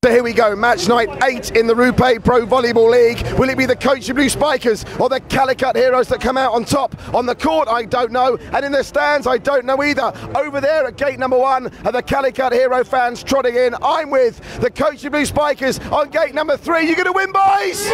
So here we go, match night 8 in the Rupe Pro Volleyball League. Will it be the Kochi Blue Spikers or the Calicut Heroes that come out on top? On the court, I don't know, and in the stands, I don't know either. Over there at gate number 1 are the Calicut Hero fans trotting in. I'm with the Kochi Blue Spikers on gate number 3. You gonna win, boys?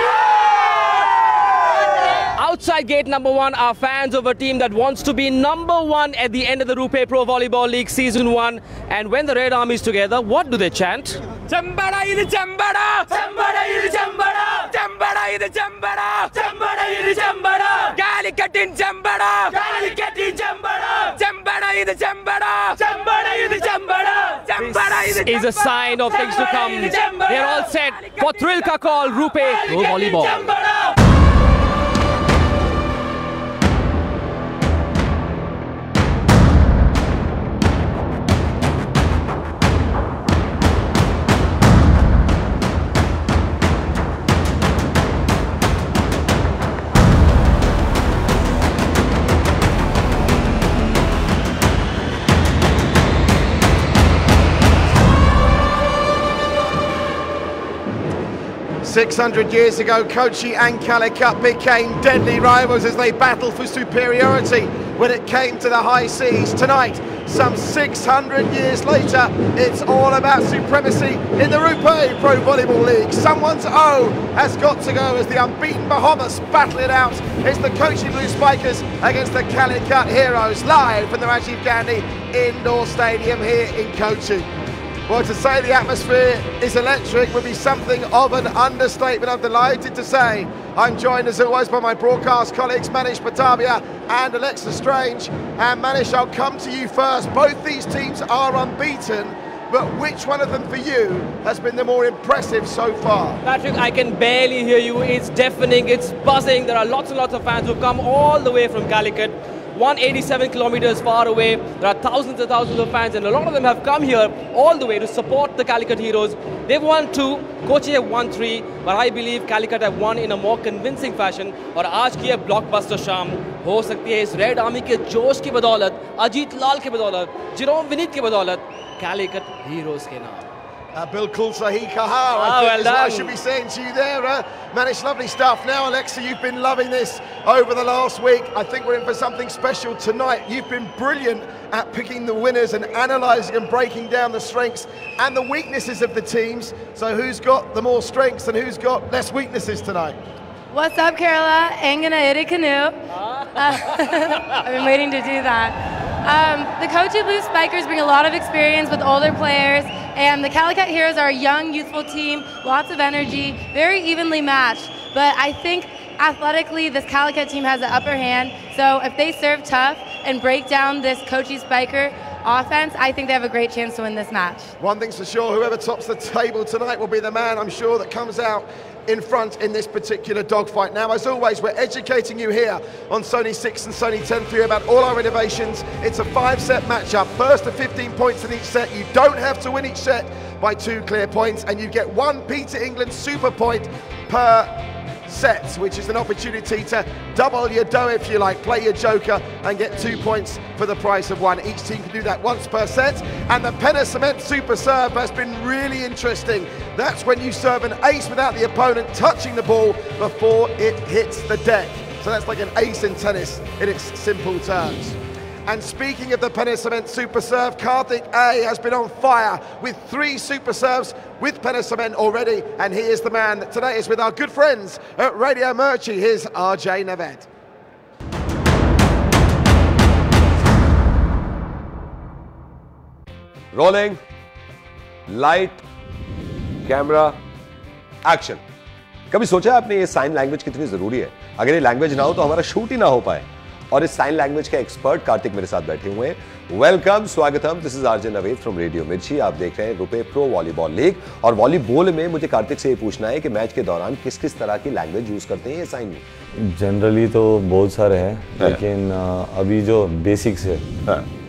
Outside gate number 1 are fans of a team that wants to be number 1 at the end of the Rupe Pro Volleyball League Season 1. And when the Red Army is together, what do they chant? Chambada idu chambada! Chambada idu chambada! Chambada idu chambada! Chambada idu chambada! Calicut in chambada! Calicut in chambada! Chambada idu chambada! Chambada idu chambada! Chambada idu chambada! This is a sign of things to come. They're all set for Thrill Ka Call Rupe Pro Volleyball. 600 years ago, Kochi and Calicut became deadly rivals as they battled for superiority when it came to the high seas. Tonight, some 600 years later, it's all about supremacy in the Rupe Pro Volleyball League. Someone's O has got to go as the unbeaten Bahamas battle it out. It's the Kochi Blue Spikers against the Calicut Heroes, live from the Rajiv Gandhi Indoor Stadium here in Kochi. Well, to say the atmosphere is electric would be something of an understatement. I'm delighted to say I'm joined as always by my broadcast colleagues Manish Pattabia and Alexa Strange. And Manish, I'll come to you first. Both these teams are unbeaten, but which one of them for you has been the more impressive so far? Patrick, I can barely hear you. It's deafening, it's buzzing. There are lots and lots of fans who've come all the way from Calicut. 187 kilometers far away. There are thousands and thousands of fans, and a lot of them have come here all the way to support the Calicut Heroes. They've won 2, Kochi have won 3, but I believe Calicut have won in a more convincing fashion. और आज की ये blockbuster शाम हो सकती है इस red army के जोश की बदौलत, अजीत लाल की बदौलत, जेरोम विनीत की बदौलत, Calicut Heroes के नाम. Bilkul Sahi Kahar, I think is what I should be saying to you there. Manish, lovely stuff. Now, Alexa, you've been loving this over the last week. I think we're in for something special tonight. You've been brilliant at picking the winners and analysing and breaking down the strengths and the weaknesses of the teams. So who's got the more strengths and who's got less weaknesses tonight? What's up, Kerala? Angana Iri Canoe. I've been waiting to do that. The Kochi Blue Spikers bring a lot of experience with older players, and the Calicut Heroes are a young, youthful team, lots of energy, very evenly matched. But I think athletically, this Calicut team has the upper hand. So if they serve tough and break down this Kochi Spiker offense, I think they have a great chance to win this match. One thing's for sure, whoever tops the table tonight will be the man, I'm sure, that comes out in front in this particular dogfight. Now, as always, we're educating you here on Sony 6 and Sony 10 for you about all our innovations. It's a 5-set matchup, first to 15 points in each set. You don't have to win each set by 2 clear points, and you get 1 Peter England super point per set, which is an opportunity to double your dough if you like, play your joker and get 2 points for the price of 1. Each team can do that once per set, and the Penna Cement Super Serve has been really interesting. That's when you serve an ace without the opponent touching the ball before it hits the deck. So that's like an ace in tennis in its simple terms. And speaking of the Penna Cement Super Serve, Karthik A has been on fire with 3 Super Serves with Penna Cement already, and he is the man that today is with our good friends at Radio Mirchi. Here's RJ Naved. Rolling, light, camera, action. कभी सोचा है आपने ये sign language कितनी जरूरी है? अगर ये लैंग्वेज ना हो तो हमारा शूट ही ना हो पाए. और इस साइन लैंग्वेज के एक्सपर्ट कार्तिक मेरे साथ बैठे हुए हैं. वेलकम, स्वागतम. This is RJ Naved from radio मिर्ची. आप देख रहे हैं रुपे प्रो वॉलीबॉल लीग. और वॉलीबॉल में मुझे कार्तिक से ये पूछना है कि मैच के दौरान किस किस तरह की लैंग्वेज यूज करते हैं ये साइन में? जनरली तो बहुत सारे हैं, लेकिन अभी जो बेसिक्स है,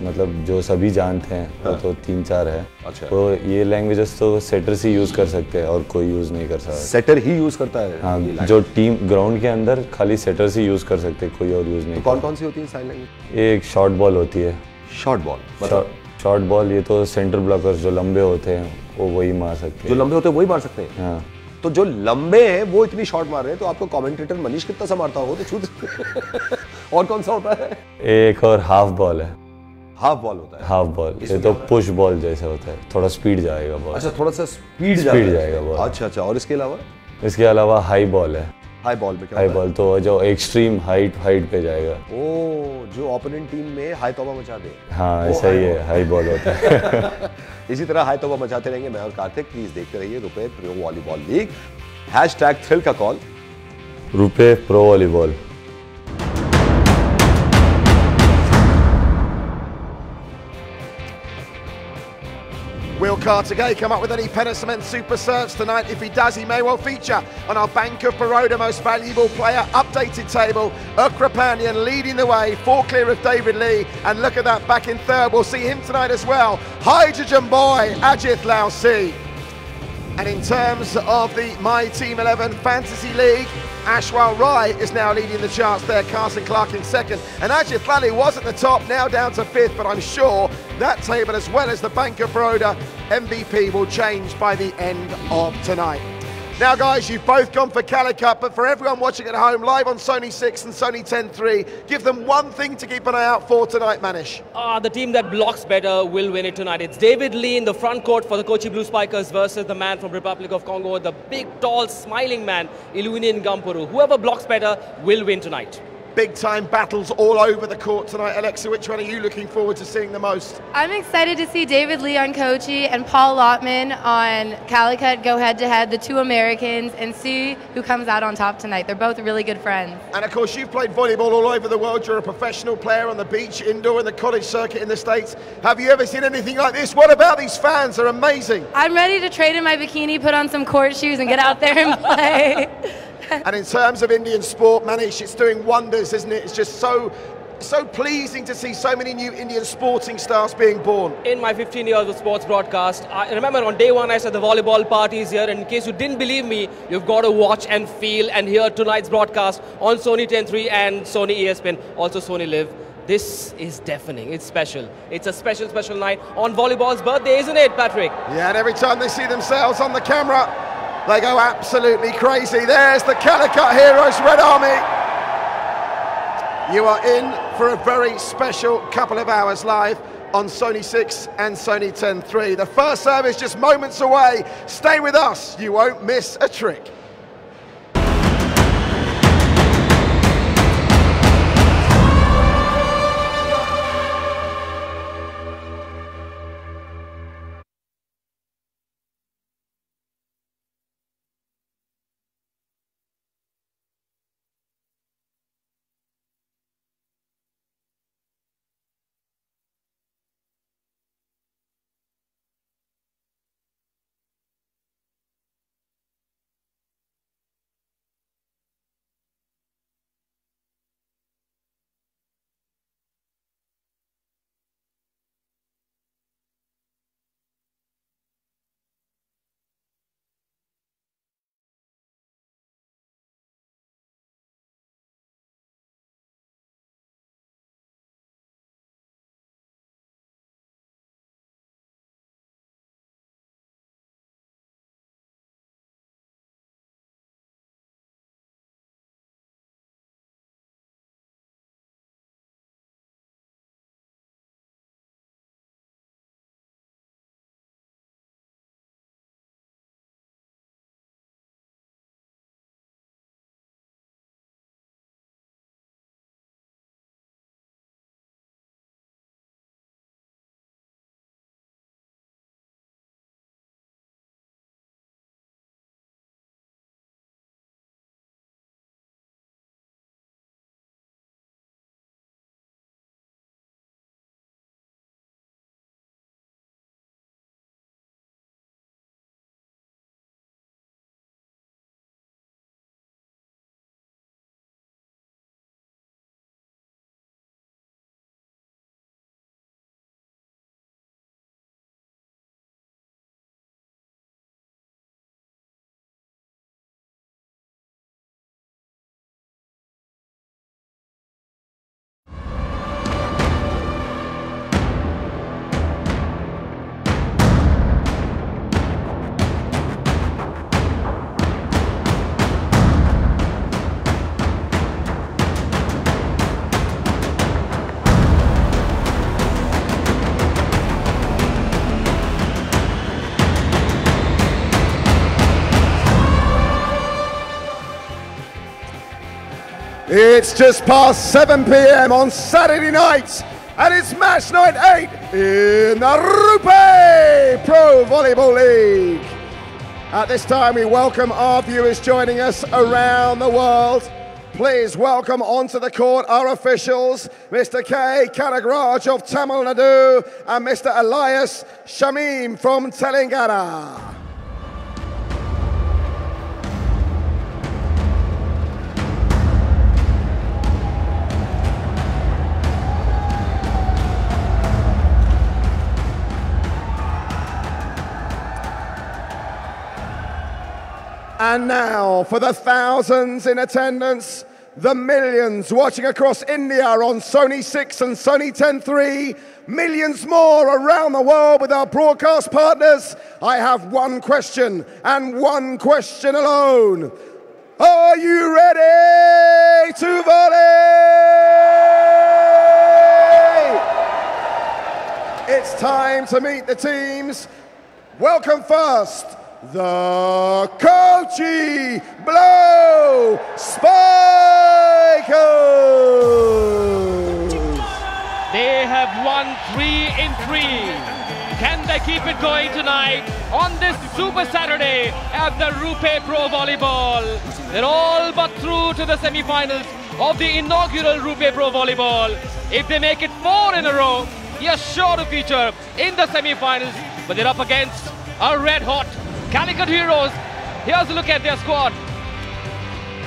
मतलब जो सभी जानते हैं, वो तो 3-4 है. अच्छा. तो ये लैंग्वेजेस तो सेटर्स ही यूज कर सकते हैं और कोई यूज नहीं कर सकता. सेटर ही यूज करता है? हाँ, जो टीम ग्राउंड के अंदर खाली सेटर्स ही यूज कर सकते हैं, कोई और यूज नहीं. कौन कौन सी होती है साइन लैंग्वेज? एक शॉर्ट बॉल होती है. शॉर्ट बॉल शॉर्ट बॉल, ये तो सेंटर ब्लॉकर्स जो लंबे होते हैं वो वही मार सकते जो हैं। लंबे होते हैं वही मार सकते हैं। हाँ। तो जो लंबे हैं वो इतनी शॉट मार रहे हैं, तो आपको कमेंटेटर मनीष कितना सा मारता होगा तो छूट। और कौन सा होता है? एक और हाफ बॉल है। हाफ बॉल होता है। हाफ बॉल ये तो पुश बॉल जैसा होता है, थोड़ा स्पीड जाएगा बॉल। अच्छा, थोड़ा सा स्पीड जाएगा बॉल। अच्छा, और इसके अलावा? इसके अलावा हाई बॉल है। हाई बॉल में क्या? हाई बॉल तो जो एक्सट्रीम हाइट पे जाएगा। ओ, जो ओपोनेंट टीम में हाई तौबा मचा दे। हाँ, ऐसा ही है, हाई बॉल होता है। इसी तरह हाई तौबा मचाते रहेंगे मैं और कार्तिक। प्लीज देखते रहिए रुपए प्रो वॉलीबॉल लीग। #थ्रिल का कॉल। रुपए pro volleyball. Will Carter come up with any pen and cement super serves tonight? If he does, he may well feature on our Bank of Baroda Most Valuable Player updated table. Ukrapanian leading the way, 4 clear of David Lee, and look at that, back in third. We'll see him tonight as well. Hydrogen boy, Ajith Lausi. And in terms of the My Team 11 Fantasy League, Ashwal Rai is now leading the charts there, Carson Clark in second. And Ajith Lally was at the top, now down to fifth, but I'm sure that table, as well as the Bank of Baroda MVP, will change by the end of tonight. Now, guys, you've both gone for Calicut, but for everyone watching at home, live on Sony 6 and Sony 10.3, give them one thing to keep an eye out for tonight, Manish. The team that blocks better will win it tonight. It's David Lee in the front court for the Kochi Blue Spikers versus the man from Republic of Congo, the big, tall, smiling man, Ilunian Gampuru. Whoever blocks better will win tonight. Big time battles all over the court tonight. Alexa, which one are you looking forward to seeing the most? I'm excited to see David Lee on Kochi and Paul Lotman on Calicut go head to head, the two Americans, and see who comes out on top tonight. They're both really good friends. And of course, you've played volleyball all over the world. You're a professional player on the beach, indoor, in the college circuit in the States. Have you ever seen anything like this? What about these fans? They're amazing. I'm ready to trade in my bikini, put on some court shoes, and get out there and play. And in terms of Indian sport, Manish, it's doing wonders, isn't it? It's just so pleasing to see so many new Indian sporting stars being born. In my 15 years of sports broadcast, I remember on day one I said the volleyball party is here, and in case you didn't believe me, you've got to watch and feel and hear tonight's broadcast on Sony 10.3 and Sony ESPN, also Sony Live. This is deafening. It's special. It's a special, special night on volleyball's birthday, isn't it, Patrick? Yeah, and every time they see themselves on the camera, they go absolutely crazy. There's the Calicut Heroes Red Army. You are in for a very special couple of hours live on Sony 6 and Sony 10.3. The first serve is just moments away. Stay with us. You won't miss a trick. It's just past 7 p.m. on Saturday night, and it's match night 8 in the Rupe Pro Volleyball League. At this time, we welcome our viewers joining us around the world. Please welcome onto the court our officials, Mr. K. Kanagraj of Tamil Nadu and Mr. Elias Shamim from Telangana. And now, for the thousands in attendance, the millions watching across India on Sony 6 and Sony 10.3, millions more around the world with our broadcast partners, I have one question, and one question alone. Are you ready to volley? It's time to meet the teams. Welcome first, the Kochi Blow Spikers! They have won 3 in 3. Can they keep it going tonight on this Super Saturday at the Rupe Pro Volleyball? They're all but through to the semi-finals of the inaugural Rupe Pro Volleyball. If they make it 4 in a row, you're sure to feature in the semi-finals, but they're up against a red-hot Calicut Heroes. Here's a look at their squad.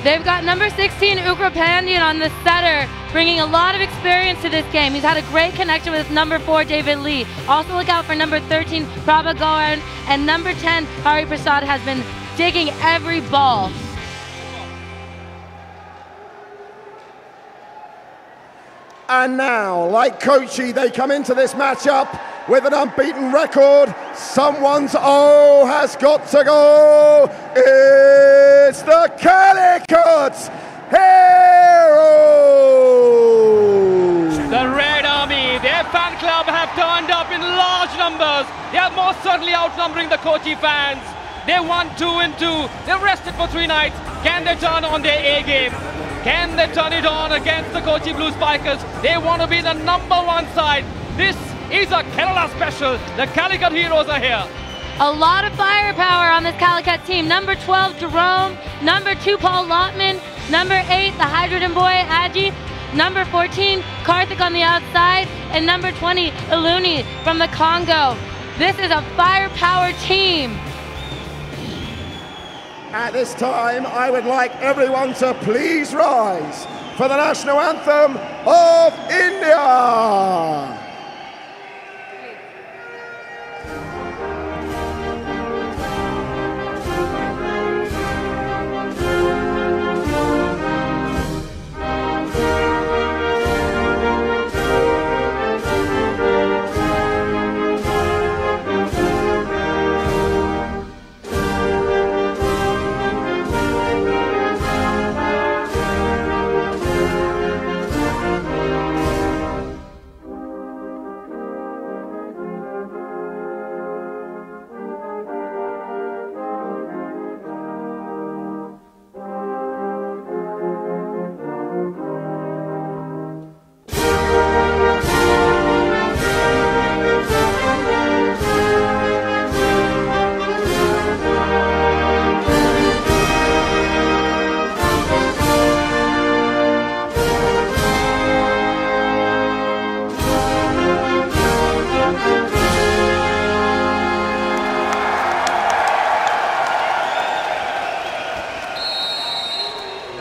They've got number 16, Ukra Pandian on the setter, bringing a lot of experience to this game. He's had a great connection with number 4, David Lee. Also look out for number 13, Prabha Gowan, and number 10, Hari Prasad has been digging every ball. And now, like Kochi, they come into this matchup with an unbeaten record. Someone's O has got to go. It's the Calicut Heroes! The Red Army, their fan club have turned up in large numbers. They are most certainly outnumbering the Kochi fans. They won 2 in 2. They rested for 3 nights. Can they turn on their A game? Can they turn it on against the Kochi Blue Spikers? They want to be the number 1 side. This is a Kerala special. The Calicut Heroes are here. A lot of firepower on this Calicut team. Number 12, Jerome. Number 2, Paul Lotman. Number 8, the Hydrogen boy, Aji. Number 14, Karthik on the outside. And number 20, Iluni from the Congo. This is a firepower team. At this time, I would like everyone to please rise for the national anthem of India.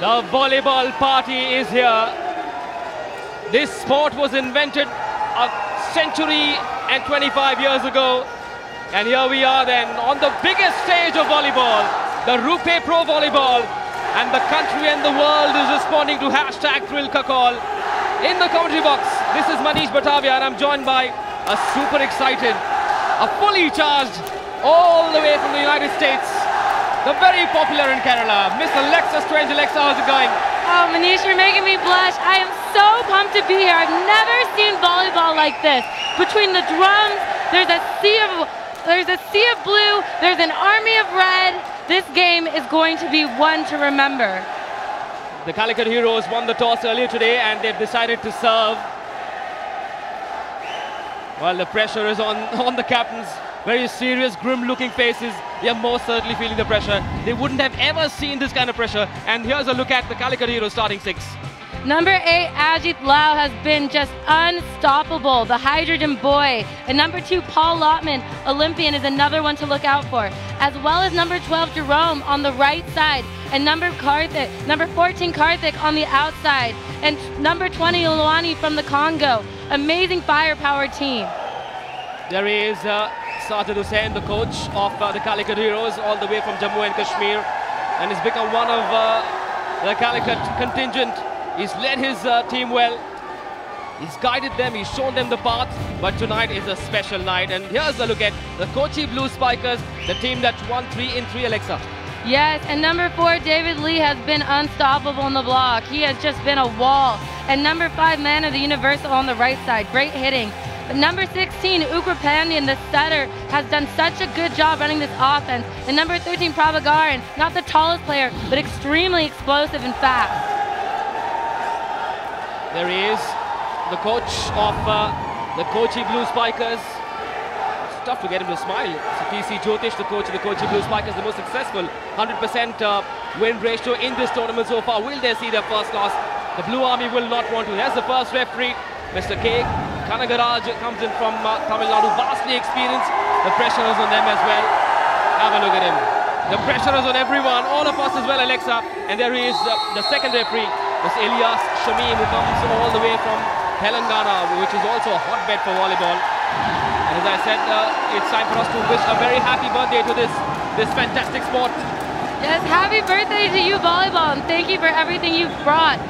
The volleyball party is here. This sport was invented a century and 25 years ago. And here we are then on the biggest stage of volleyball, the Rupe Pro Volleyball. And the country and the world is responding to #ThrillKakal. In the commentary box, this is Manish Batavia and I'm joined by a super excited, a fully charged, all the way from the United States, the very popular in Kerala, Miss Alexa Strange. Alexa, how's it going? Oh, Manish, you're making me blush. I am so pumped to be here. I've never seen volleyball like this. Between the drums, there's a sea of blue, there's an army of red. This game is going to be one to remember. The Calicut Heroes won the toss earlier today and they've decided to serve. Well, the pressure is on the captains. Very serious, grim-looking faces. They are most certainly feeling the pressure. They wouldn't have ever seen this kind of pressure. And here's a look at the Calicut Heroes starting 6. Number 8, Ajit Lau has been just unstoppable, the hydrogen boy. And number 2, Paul Lotman, Olympian, is another one to look out for. As well as number 12, Jerome, on the right side. And number 14, Karthik, on the outside. And number 20, Luani from the Congo. Amazing firepower team. There is Sajid Hussain, the coach of the Calicut Heroes, all the way from Jammu and Kashmir. And he's become one of the Calicut contingent. He's led his team well. He's guided them, he's shown them the path. But tonight is a special night. And here's a look at the Kochi Blue Spikers, the team that won 3 in 3, Alexa. Yes, and number 4, David Lee, has been unstoppable in the block. He has just been a wall. And number 5, Man of the Universal on the right side, great hitting. But number 16, Ukrapandian, the setter, has done such a good job running this offense. And number 13, Pravagaran, not the tallest player, but extremely explosive and fast. There he is, the coach of the Kochi Blue Spikers. It's tough to get him to smile. So PC Jyotish, the coach of the Kochi Blue Spikers, the most successful 100% win ratio in this tournament so far. Will they see their first loss? The Blue Army will not want to. There's the first referee, Mr. K. Kanagaraj comes in from Tamil Nadu, vastly experienced. The pressure is on them as well. Have a look at him. The pressure is on everyone, all of us as well, Alexa. And there is the second referee, Mr. Ilyas Shamim, who comes all the way from Telangana, which is also a hotbed for volleyball. And as I said, it's time for us to wish a very happy birthday to this fantastic sport. Yes, happy birthday to you, volleyball, and thank you for everything you've brought.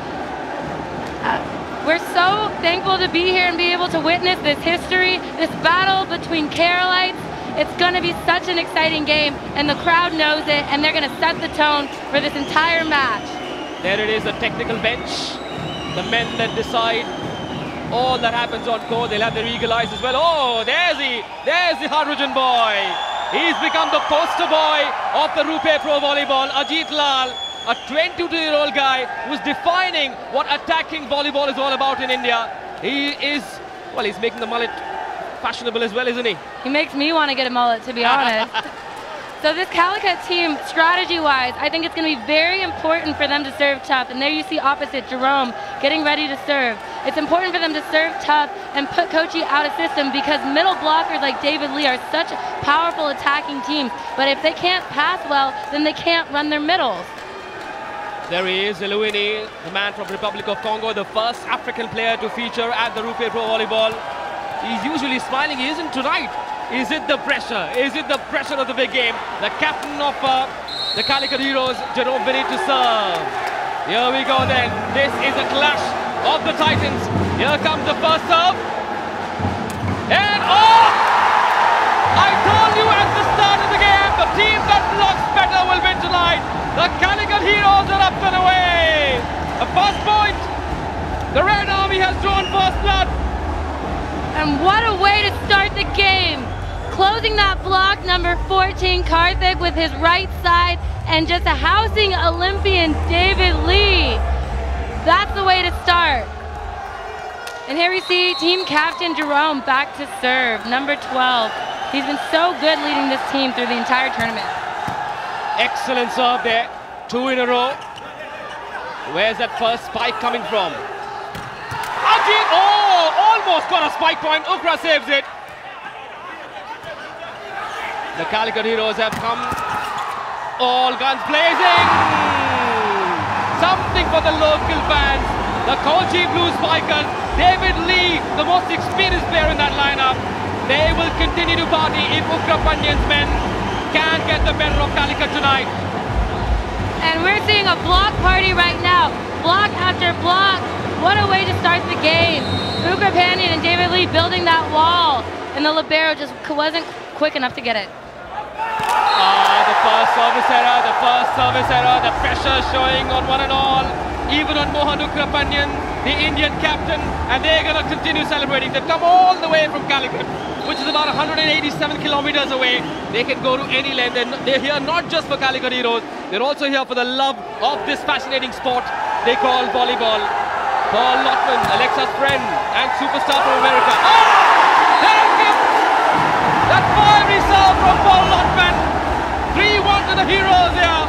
We're so thankful to be here and be able to witness this history, this battle between Keralites. It's going to be such an exciting game, and the crowd knows it, and they're going to set the tone for this entire match. There it is, the technical bench. The men that decide all that happens on court. They'll have their eagle eyes as well. Oh, there's the hydrogen boy. He's become the poster boy of the Rupe Pro Volleyball, Ajit Lal. A 22-year-old guy who's defining what attacking volleyball is all about in India. He's making the mullet fashionable as well, isn't he? He makes me want to get a mullet, to be honest. So this Calicut team, strategy-wise, I think it's going to be very important for them to serve tough. And there you see opposite, Jerome, getting ready to serve. It's important for them to serve tough and put Kochi out of system because middle blockers like David Lee are such powerful attacking teams. But if they can't pass well, then they can't run their middles. There he is, Eluini, the man from Republic of Congo, the first African player to feature at the Rupe Pro Volleyball. He's usually smiling, he isn't tonight. Is it the pressure? Is it the pressure of the big game? The captain of the Calicut Heroes, Jerome Vinny, to serve. Here we go then. This is a clash of the Titans. Here comes the first serve. And oh! I told you at the start of the game, the team that blocks better will win tonight. The Calicut Heroes are up and away. A first point. The Red Army has drawn first blood. And what a way to start the game. Closing that block, number 14, Karthik, with his right side, and just housing Olympian David Lee. That's the way to start. And here we see team captain Jerome back to serve, number 12. He's been so good leading this team through the entire tournament. Excellent serve there, 2 in a row. Where's that first spike coming from? Ajit, oh, almost got a spike point. Ukra saves it. The Calicut Heroes have come, all guns blazing. Something for the local fans. The Kochi Blue Spikers, David Lee, the most experienced player in that lineup. They will continue to party if Ukra Pandian's men can get the better of Calicut tonight. And we're seeing a block party right now. Block after block. What a way to start the game. Ukra Pandian and David Lee building that wall. And the libero just wasn't quick enough to get it. The first service error, the pressure showing on one and all. Even on Mohan Ukra Pandian, the Indian captain. And they're going to continue celebrating. They've come all the way from Calicut, which is about 187 kilometers away. They can go to any length, and they're here not just for Calicut Heroes, they're also here for the love of this fascinating sport. they call volleyball. Paul Lotman, Alexa's friend and superstar from America. Oh! Thank you! That fiery serve from Paul Lotman. 3-1 to the heroes here.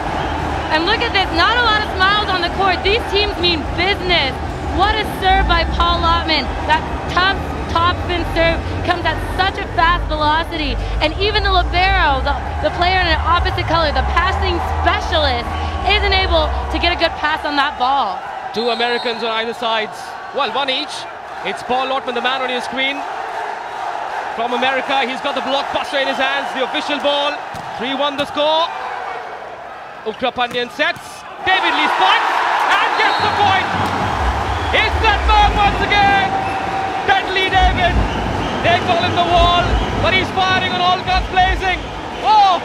And look at this, not a lot of smiles on the court. These teams mean business. What a serve by Paul Lotman. That tough top spin serve comes at such a fast velocity. And even the libero, the player in an opposite color, the passing specialist, isn't able to get a good pass on that ball. Two Americans on either sides. Well, one each. It's Paul Lotman, the man on your screen. From America, he's got the blockbuster in his hands, the official ball. 3-1 the score. Ukrapandian sets. David Lee spikes and gets the point. It's that man once again. Deadly David. They call him the wall, but he's firing on all guns blazing. Oh!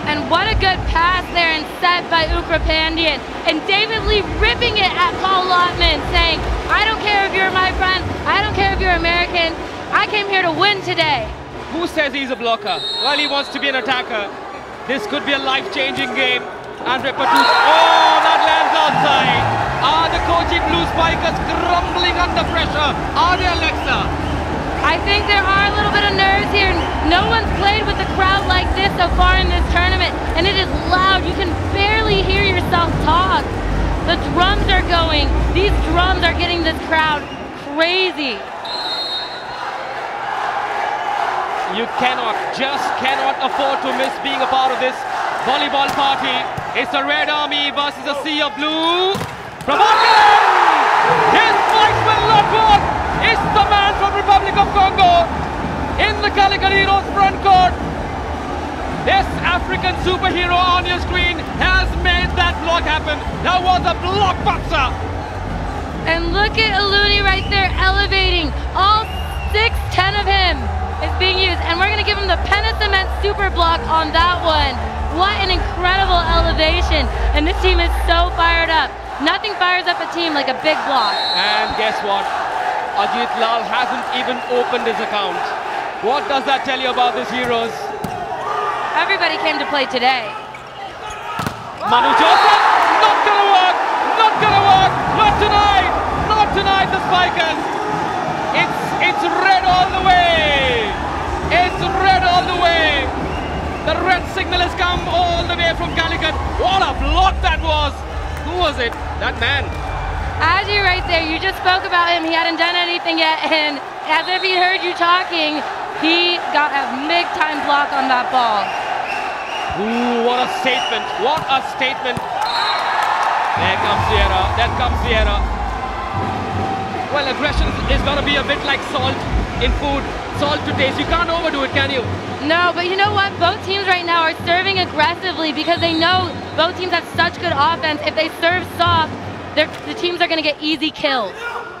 And what a good pass there and set by Ukrapandian. And David Lee ripping it at Paul Lotman, saying, I don't care if you're my friend, I don't care if you're American, I came here to win today. Who says he's a blocker? Well, he wants to be an attacker. This could be a life-changing game. Andre Patu. Oh, that lands outside. Are the Kochi Blue Spikers crumbling under pressure? Are they, Alexa? I think there are a little bit of nerves here. No one's played with a crowd like this so far in this tournament, and it is loud. You can barely hear yourself talk. The drums are going. These drums are getting this crowd crazy. You just cannot afford to miss being a part of this volleyball party. It's a Red Army versus a sea of blue. Provolley! His spikes will not work. It's the man from Republic of Congo in the Calicut Heroes front court. This African superhero on your screen has made that block happen. That was a blockbuster. And look at Aluni right there elevating. All 6'10" of him is being used, and we're going to give him the Penna Cement super block on that one. What an incredible elevation, and this team is so fired up. Nothing fires up a team like a big block. And guess what? Ajit Lal hasn't even opened his account. What does that tell you about these heroes? Everybody came to play today. Manu Joseph, not gonna work, not gonna work, not tonight, not tonight the Spikers. It's red all the way. It's red all the way. The red signal has come all the way from Calicut. What a block that was. Who was it? That man. Aji right there, you just spoke about him. He hadn't done anything yet, and as if he heard you talking, he got a big-time block on that ball. Ooh, what a statement. What a statement. There comes the error. There comes the error. Well, aggression is going to be a bit like salt in food. Salt to taste. You can't overdo it, can you? No, but you know what? Both teams right now are serving aggressively because they know both teams have such good offense. If they serve soft, the teams are going to get easy kills.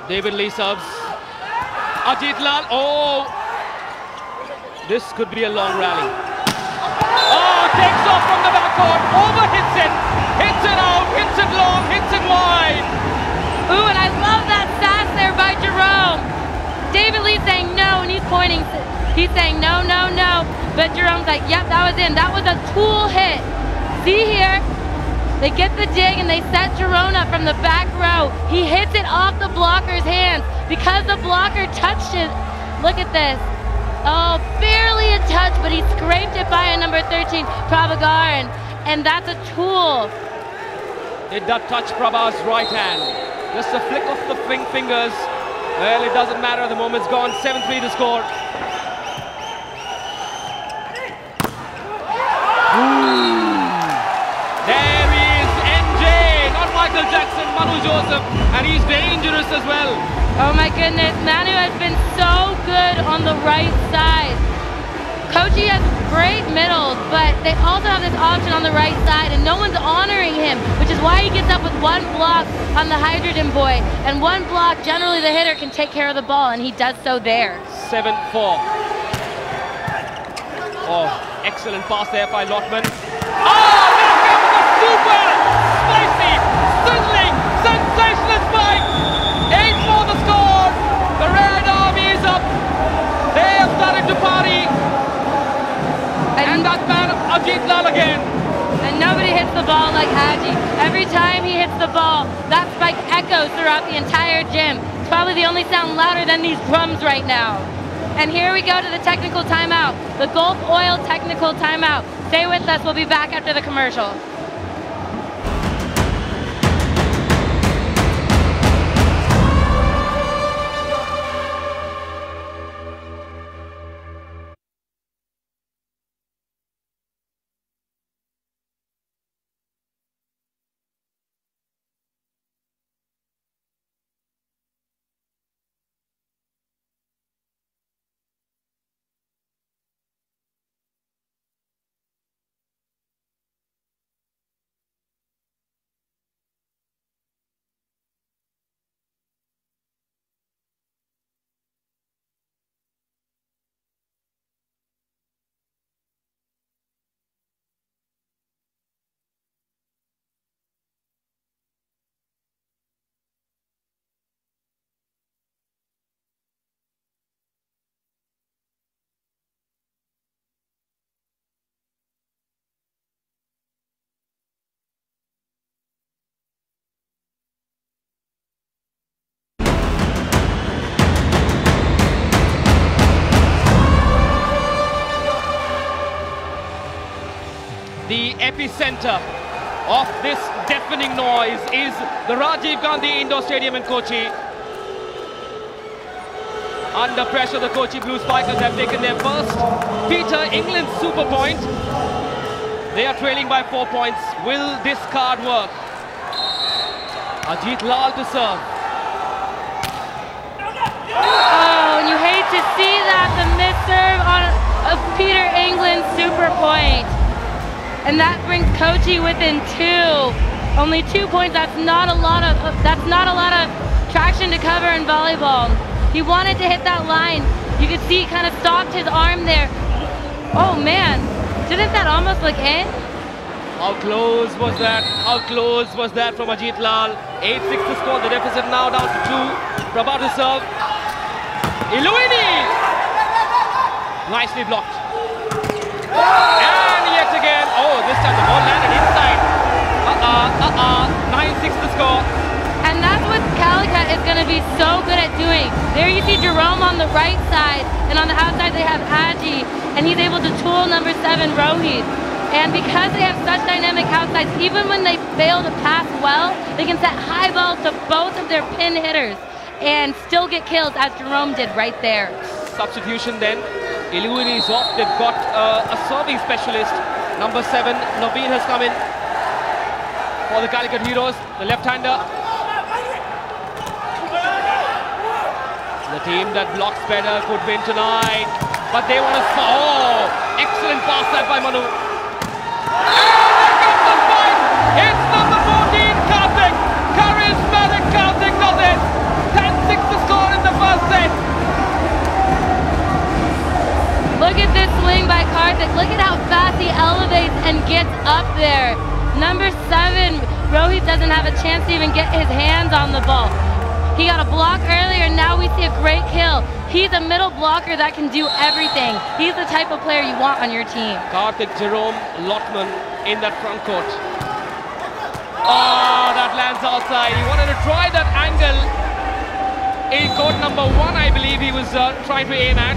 David Lee serves. Ajit Lal. Oh! This could be a long rally. Oh, takes off from the backcourt. Over hits it. Hits it out. Hits it long. Hits it wide. Ooh, and I love that sass there by Jerome. David Lee saying no, and he's pointing. He's saying no, no, no. But Jerome's like, yep, that was in. That was a tool hit. See here? They get the dig and they set Jerome up from the back row. He hits it off the blocker's hands because the blocker touched it. Look at this. Oh, barely a touch, but he scraped it by a number 13, Prabhagaran, and that's a tool. Did that touch Prabha's right hand? Just a flick of the fingers. Well, it doesn't matter. The moment's gone. 7-3 to score. Ooh. There is NJ, not Michael Jackson, Manu Joseph, and he's dangerous as well. Oh my goodness, Manu has been so good on the right side. Kochi has great middles, but they also have this option on the right side, and no one's honoring him, which is why he gets up with one block on the Hydrogen boy. And one block, generally the hitter can take care of the ball, and he does so there. 7-4. Oh, excellent pass there by Lotman. Oh, there comes the super spicy, sizzling, sensational spike. 8-4 the score. The Red Army is up. They have started to party. And that man, Ajit Lal again. And nobody hits the ball like Aji. Every time he hits the ball, that spike echoes throughout the entire gym. It's probably the only sound louder than these drums right now. And here we go to the technical timeout, the Gulf Oil technical timeout. Stay with us, we'll be back after the commercial. The epicenter of this deafening noise is the Rajiv Gandhi Indoor Stadium in Kochi. Under pressure, the Kochi Blue Spikers have taken their first Peter England super point. They are trailing by 4 points. Will this card work? Ajit Lal to serve. Oh, and you hate to see that, the miss-serve on a Peter England super point. And that brings Kochi within 2. Only 2 points. That's not a lot of traction to cover in volleyball. He wanted to hit that line. You could see he kind of stopped his arm there. Oh man, didn't that almost look in? How close was that? How close was that from Ajit Lal? 8-6 to score. The deficit now down to 2. Prabha to serve. Iluini! Nicely blocked. And yet again, oh, this time the ball landed inside. 9-6 to score. And that's what Calicut is going to be so good at doing. There you see Jerome on the right side, and on the outside they have Aji, and he's able to tool number 7, Rohit. And because they have such dynamic outsides, even when they fail to pass well, they can set high balls to both of their pin hitters and still get kills, as Jerome did right there. Substitution then. Iluini is off. They've got a serving specialist. Number 7, Naveen has come in for the Calicut Heroes, the left-hander. The team that blocks better could win tonight, but they want to score. Oh, excellent pass that by Manu. And there comes the spike. It's number 14, Karthik. Charismatic Karthik does it. 10-6 to score in the first set. Look at this swing by Karthik. Look at how fast he elevates and gets up there. Number 7, Rohit doesn't have a chance to even get his hands on the ball. He got a block earlier, and now we see a great kill. He's a middle blocker that can do everything. He's the type of player you want on your team. Karthik, Jerome, Lotman in that front court. Oh, that lands outside. He wanted to try that angle in court number 1, I believe he was trying to aim at.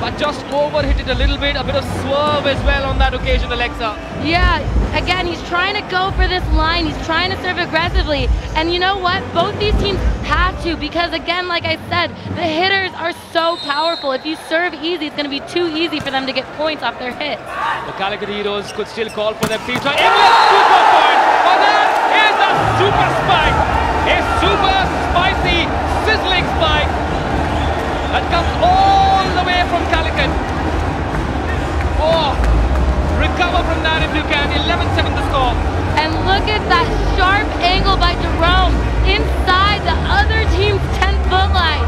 But just overhit it a little bit, a bit of swerve as well on that occasion, Alexa. Yeah, again, he's trying to go for this line. He's trying to serve aggressively. And you know what? Both these teams have to, because again, like I said, the hitters are so powerful. If you serve easy, it's going to be too easy for them to get points off their hits. The Calicut Heroes could still call for their feet. English super point, but that is a super spike. A super spicy, sizzling spike that comes all the way from Calicut. Oh, recover from that if you can. 11-7 to score. And look at that sharp angle by Jerome inside the other team's 10-foot line.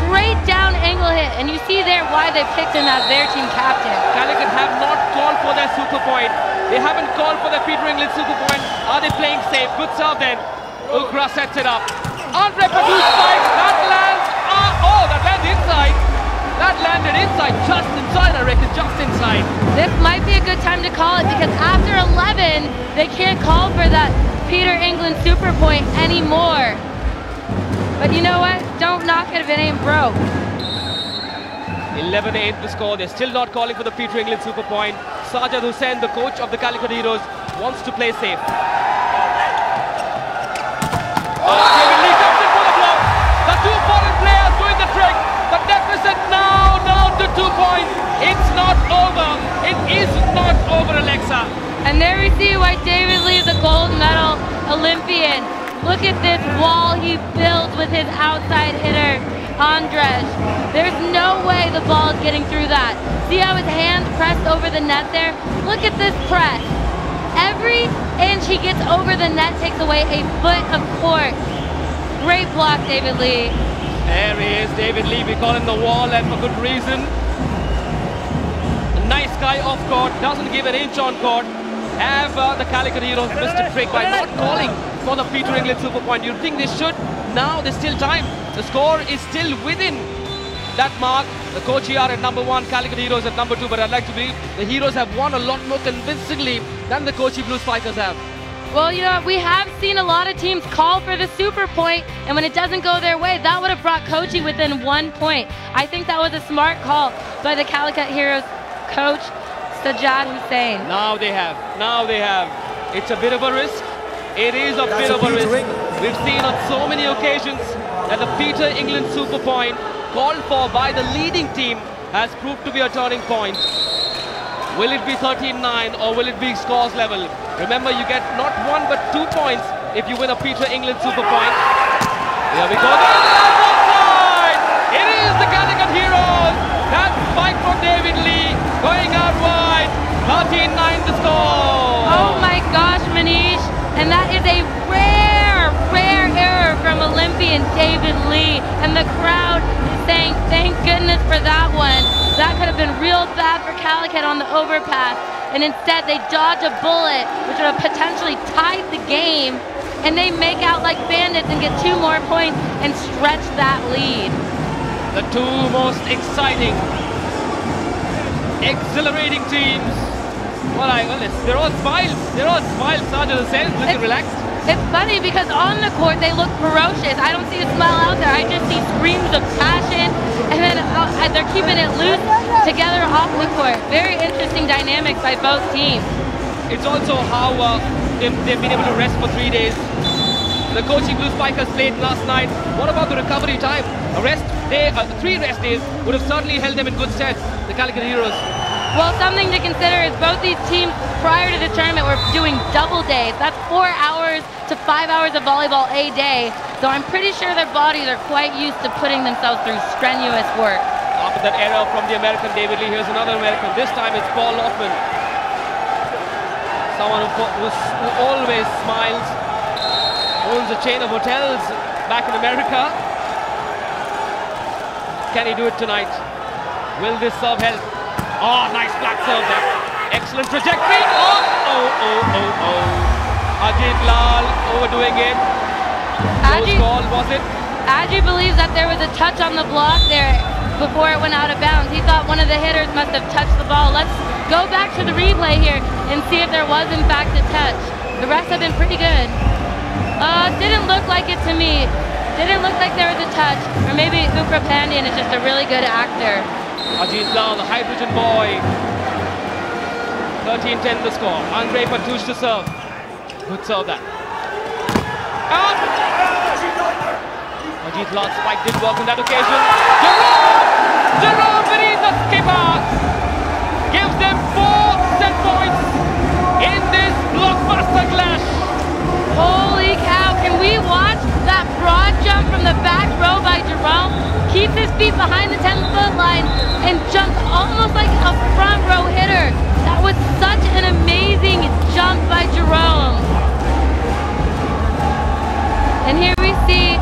Straight down angle hit. And you see there why they picked him as their team captain. Calicut have not called for their super point. They haven't called for their Peter England super point. Are they playing safe? Good serve then. Ukra sets it up. Andre Padu spike. That lands. Oh, that lands inside. That landed inside, just inside, I reckon, just inside. This might be a good time to call it, because after 11, they can't call for that Peter England super point anymore. But you know what? Don't knock it if it ain't broke. 11-8 the score. They're still not calling for the Peter England super point. Sajid Hussain, the coach of the Calicut Heroes, wants to play safe. David Lee comes in for the block. The two foreign players doing the trick. The deficit now down to 2 points. It's not over. It is not over, Alexa. And there we see why David Lee is a gold medal Olympian. Look at this wall he builds with his outside hitter, Andrej. There's no way the ball is getting through that. See how his hands pressed over the net there? Look at this press. Every inch he gets over the net takes away a foot of court. Great block, David Lee. There he is, David Lee. We call him the wall, and for good reason. A nice guy off court, doesn't give an inch on court. Have the Calicut Heroes missed a trick by not calling for the Peter England super point? You'd think they should. Now there's still time. The score is still within that mark. The Kochi are at number 1, Calicut Heroes at number 2, but I'd like to believe the Heroes have won a lot more convincingly than the Kochi Blue Spikers have. Well, you know, we have seen a lot of teams call for the super point, and when it doesn't go their way, that would have brought Kochi within 1 point. I think that was a smart call by the Calicut Heroes coach, Sajid Hussain. Now they have. It's a bit of a risk. It is a bit of a risk. We've seen on so many occasions that the Peter England super point called for by the leading team has proved to be a turning point. Will it be 13-9 or will it be scores level? Remember, you get not 1 but 2 points if you win a Peter England super point. Here we go. It is the Calicut Heroes. That spike from David Lee going out wide. 13-9 the score. Oh my gosh, Manish. And that is a rare error from Olympian David Lee. And the crowd is saying, thank goodness for that one. That could have been real bad for Calicut on the overpass. And instead they dodge a bullet, which would have potentially tied the game. And they make out like bandits and get 2 more points and stretch that lead. The two most exciting, exhilarating teams. They're all smiles. Sajid Hussain is looking relaxed. It's funny because on the court they look ferocious. I don't see a smile out there. I just see screams of passion, and then they're keeping it loose together off the court. Very interesting dynamics by both teams. It's also how they've been able to rest for 3 days. The Kochi Blue Spikers played last night. What about the recovery time? A rest day, 3 rest days would have certainly held them in good stead, the Calicut Heroes. Well, something to consider is both these teams prior to the tournament were doing double days. That's 4 hours to 5 hours of volleyball a day. So I'm pretty sure their bodies are quite used to putting themselves through strenuous work. After that error from the American David Lee, here's another American. This time it's Paul Lockman. Someone who always smiles, owns a chain of hotels back in America. Can he do it tonight? Will this serve help? Oh, nice flat serve there. Excellent trajectory. Oh. Ajit Lal overdoing it. Close call, was it? Ajit believes that there was a touch on the block there before it went out of bounds. He thought one of the hitters must have touched the ball. Let's go back to the replay here and see if there was in fact a touch. The rest have been pretty good. Didn't look like it to me. Didn't look like there was a touch. Or maybe Ukra Pandian is just a really good actor. Ajit Lal, the hydrogen boy. 13-10 the score. Andre Patush to serve. Good serve that. Out! Ajit Lal's spike did work on that occasion. Jerome beneath the skipper gives them 4 set points in this blockbuster clash. Holy cow, can we watch that broad jump from the back row by Jerome? Keeps his feet behind the 10-foot line and jumps almost like a front row hitter. That was such an amazing jump by Jerome. And here we see,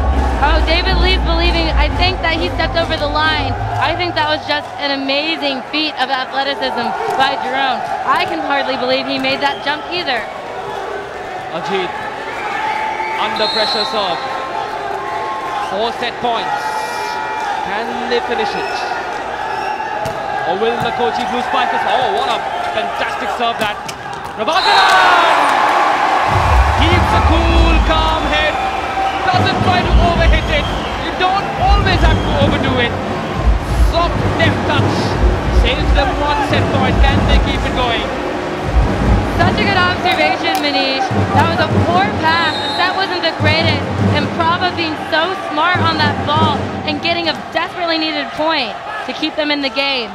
David Lee's believing, I think that he stepped over the line. I think that was just an amazing feat of athleticism by Jerome. I can hardly believe he made that jump either. Ajit, under pressure serve. 4 set points. Can they finish it? Or will the Kochi Blue Spikers? Oh, what a fantastic serve that. Prabhakaran keeps a cool try to overhit it. You don't always have to overdo it. Soft, deft touch saves them one set point. Can they keep it going? Such a good observation, Manish. That was a poor pass. The set wasn't the greatest, and Prava being so smart on that ball and getting a desperately needed point to keep them in the game.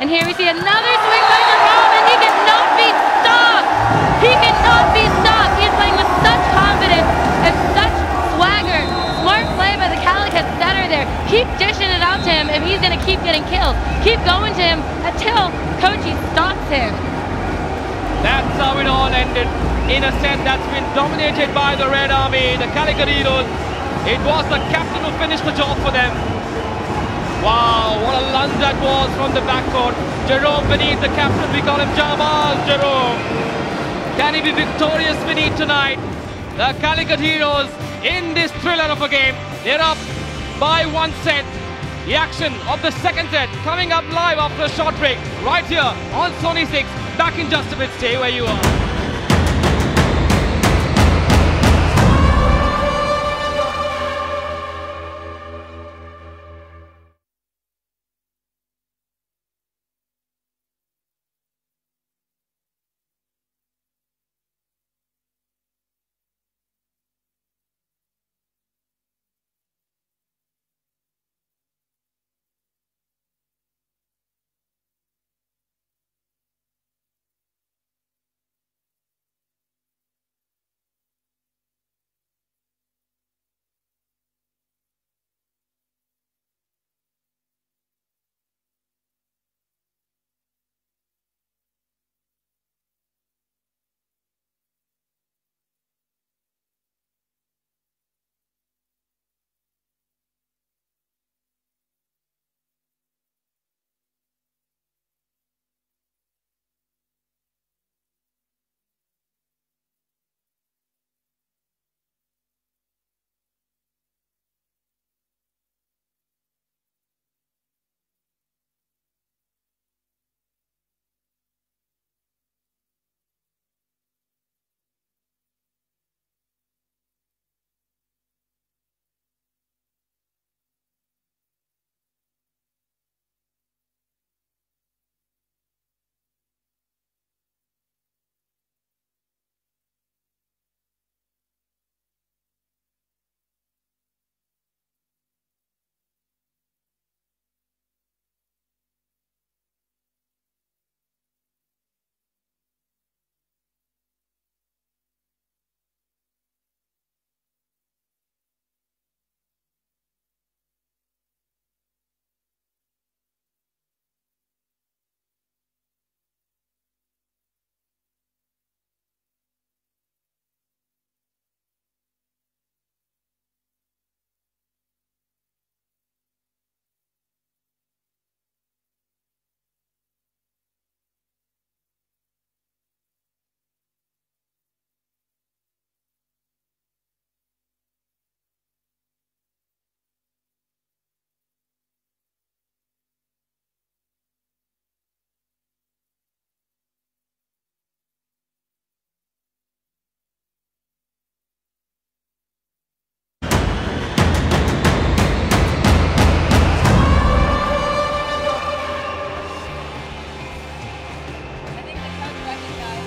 And here we see another swing by Jerome, and he cannot be stopped. He cannot be stopped. He is playing with such confidence and such swagger. Smart play by the Calicut setter there. Keep dishing it out to him if he's going to keep getting kills. Keep going to him until Kochi stops him. That's how it all ended, in a set that's been dominated by the Red Army, the Calicut Heroes. It was the captain who finished the job for them. Wow, what a lunge that was from the backcourt. Jerome beneath the captain, we call him Jamal Jerome. Can he be victorious beneath tonight? The Calicut Heroes in this thriller of a game. They're up by one set. The action of the second set coming up live after a short break right here on Sony 6. Back in just a bit. Stay where you are.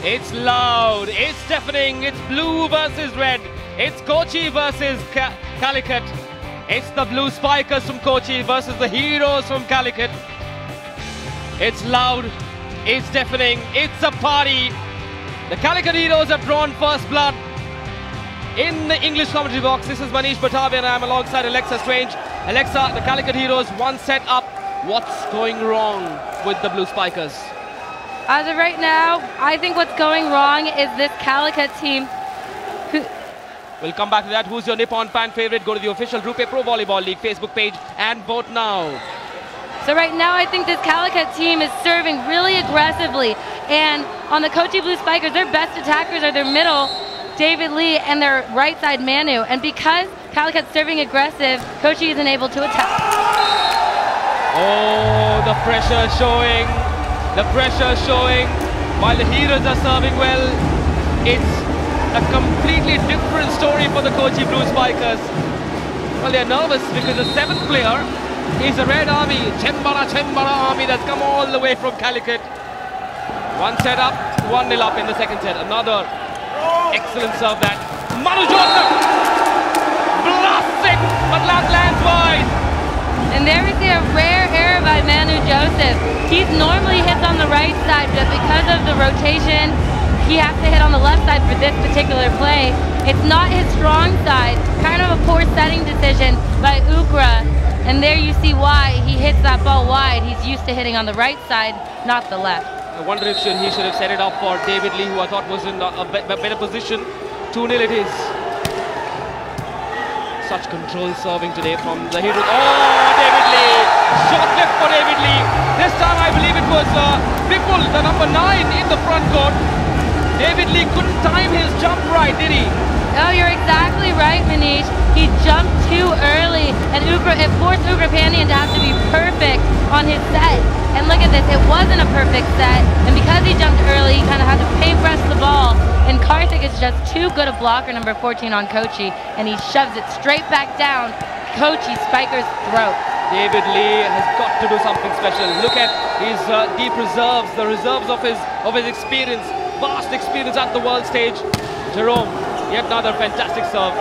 It's loud, it's deafening, it's blue versus red. It's Kochi versus Calicut. It's the blue spikers from Kochi versus the heroes from Calicut. It's loud, it's deafening, it's a party. The Calicut heroes have drawn first blood. In the English commentary box, this is Manish Batavi and I'm alongside Alexa Strange. Alexa, the Calicut heroes one set up. What's going wrong with the blue spikers? As of right now, I think what's going wrong is this Calicut team. We'll come back to that. Who's your Nippon fan favorite? Go to the official Rupee Pro Volleyball League Facebook page and vote now. So right now, I think this Calicut team is serving really aggressively. And on the Kochi Blue Spikers, their best attackers are their middle, David Lee, and their right side, Manu. And because Calicut's serving aggressive, Kochi isn't able to attack. Oh, the pressure showing. The pressure showing. While the heroes are serving well, it's a completely different story for the Kochi Blue Spikers. Well, they're nervous because the 7th player is a Red Army, Chembara Army that's come all the way from Calicut. One set up, 1-0 up in the second set. Another excellent serve that. Manu Joseph blasts it, but lands wide. And there we see a rare error by Manu Joseph. He's normally hits on the right side, but because of the rotation, he has to hit on the left side for this particular play. It's not his strong side. Kind of a poor setting decision by Ukra. And there you see why he hits that ball wide. He's used to hitting on the right side, not the left. I wonder if he should have set it up for David Lee, who I thought was in a better position. 2-0 it is. Such control serving today from the hero. Oh, David Lee! Short left for David Lee. This time I believe it was Vipul, the number 9 in the front court. David Lee couldn't time his jump right, did he? Oh, you're exactly right, Manish. He jumped too early, and it forced Ugrapandian to have to be perfect on his set. And look at this, it wasn't a perfect set, and because he jumped early, he kind of had to paintbrush the ball. And Karthik is just too good a blocker, number 14 on Kochi, and he shoves it straight back down Kochi Spiker's throat. David Lee has got to do something special. Look at his deep reserves, the reserves of his experience, vast experience at the world stage. Jerome, yet another fantastic serve.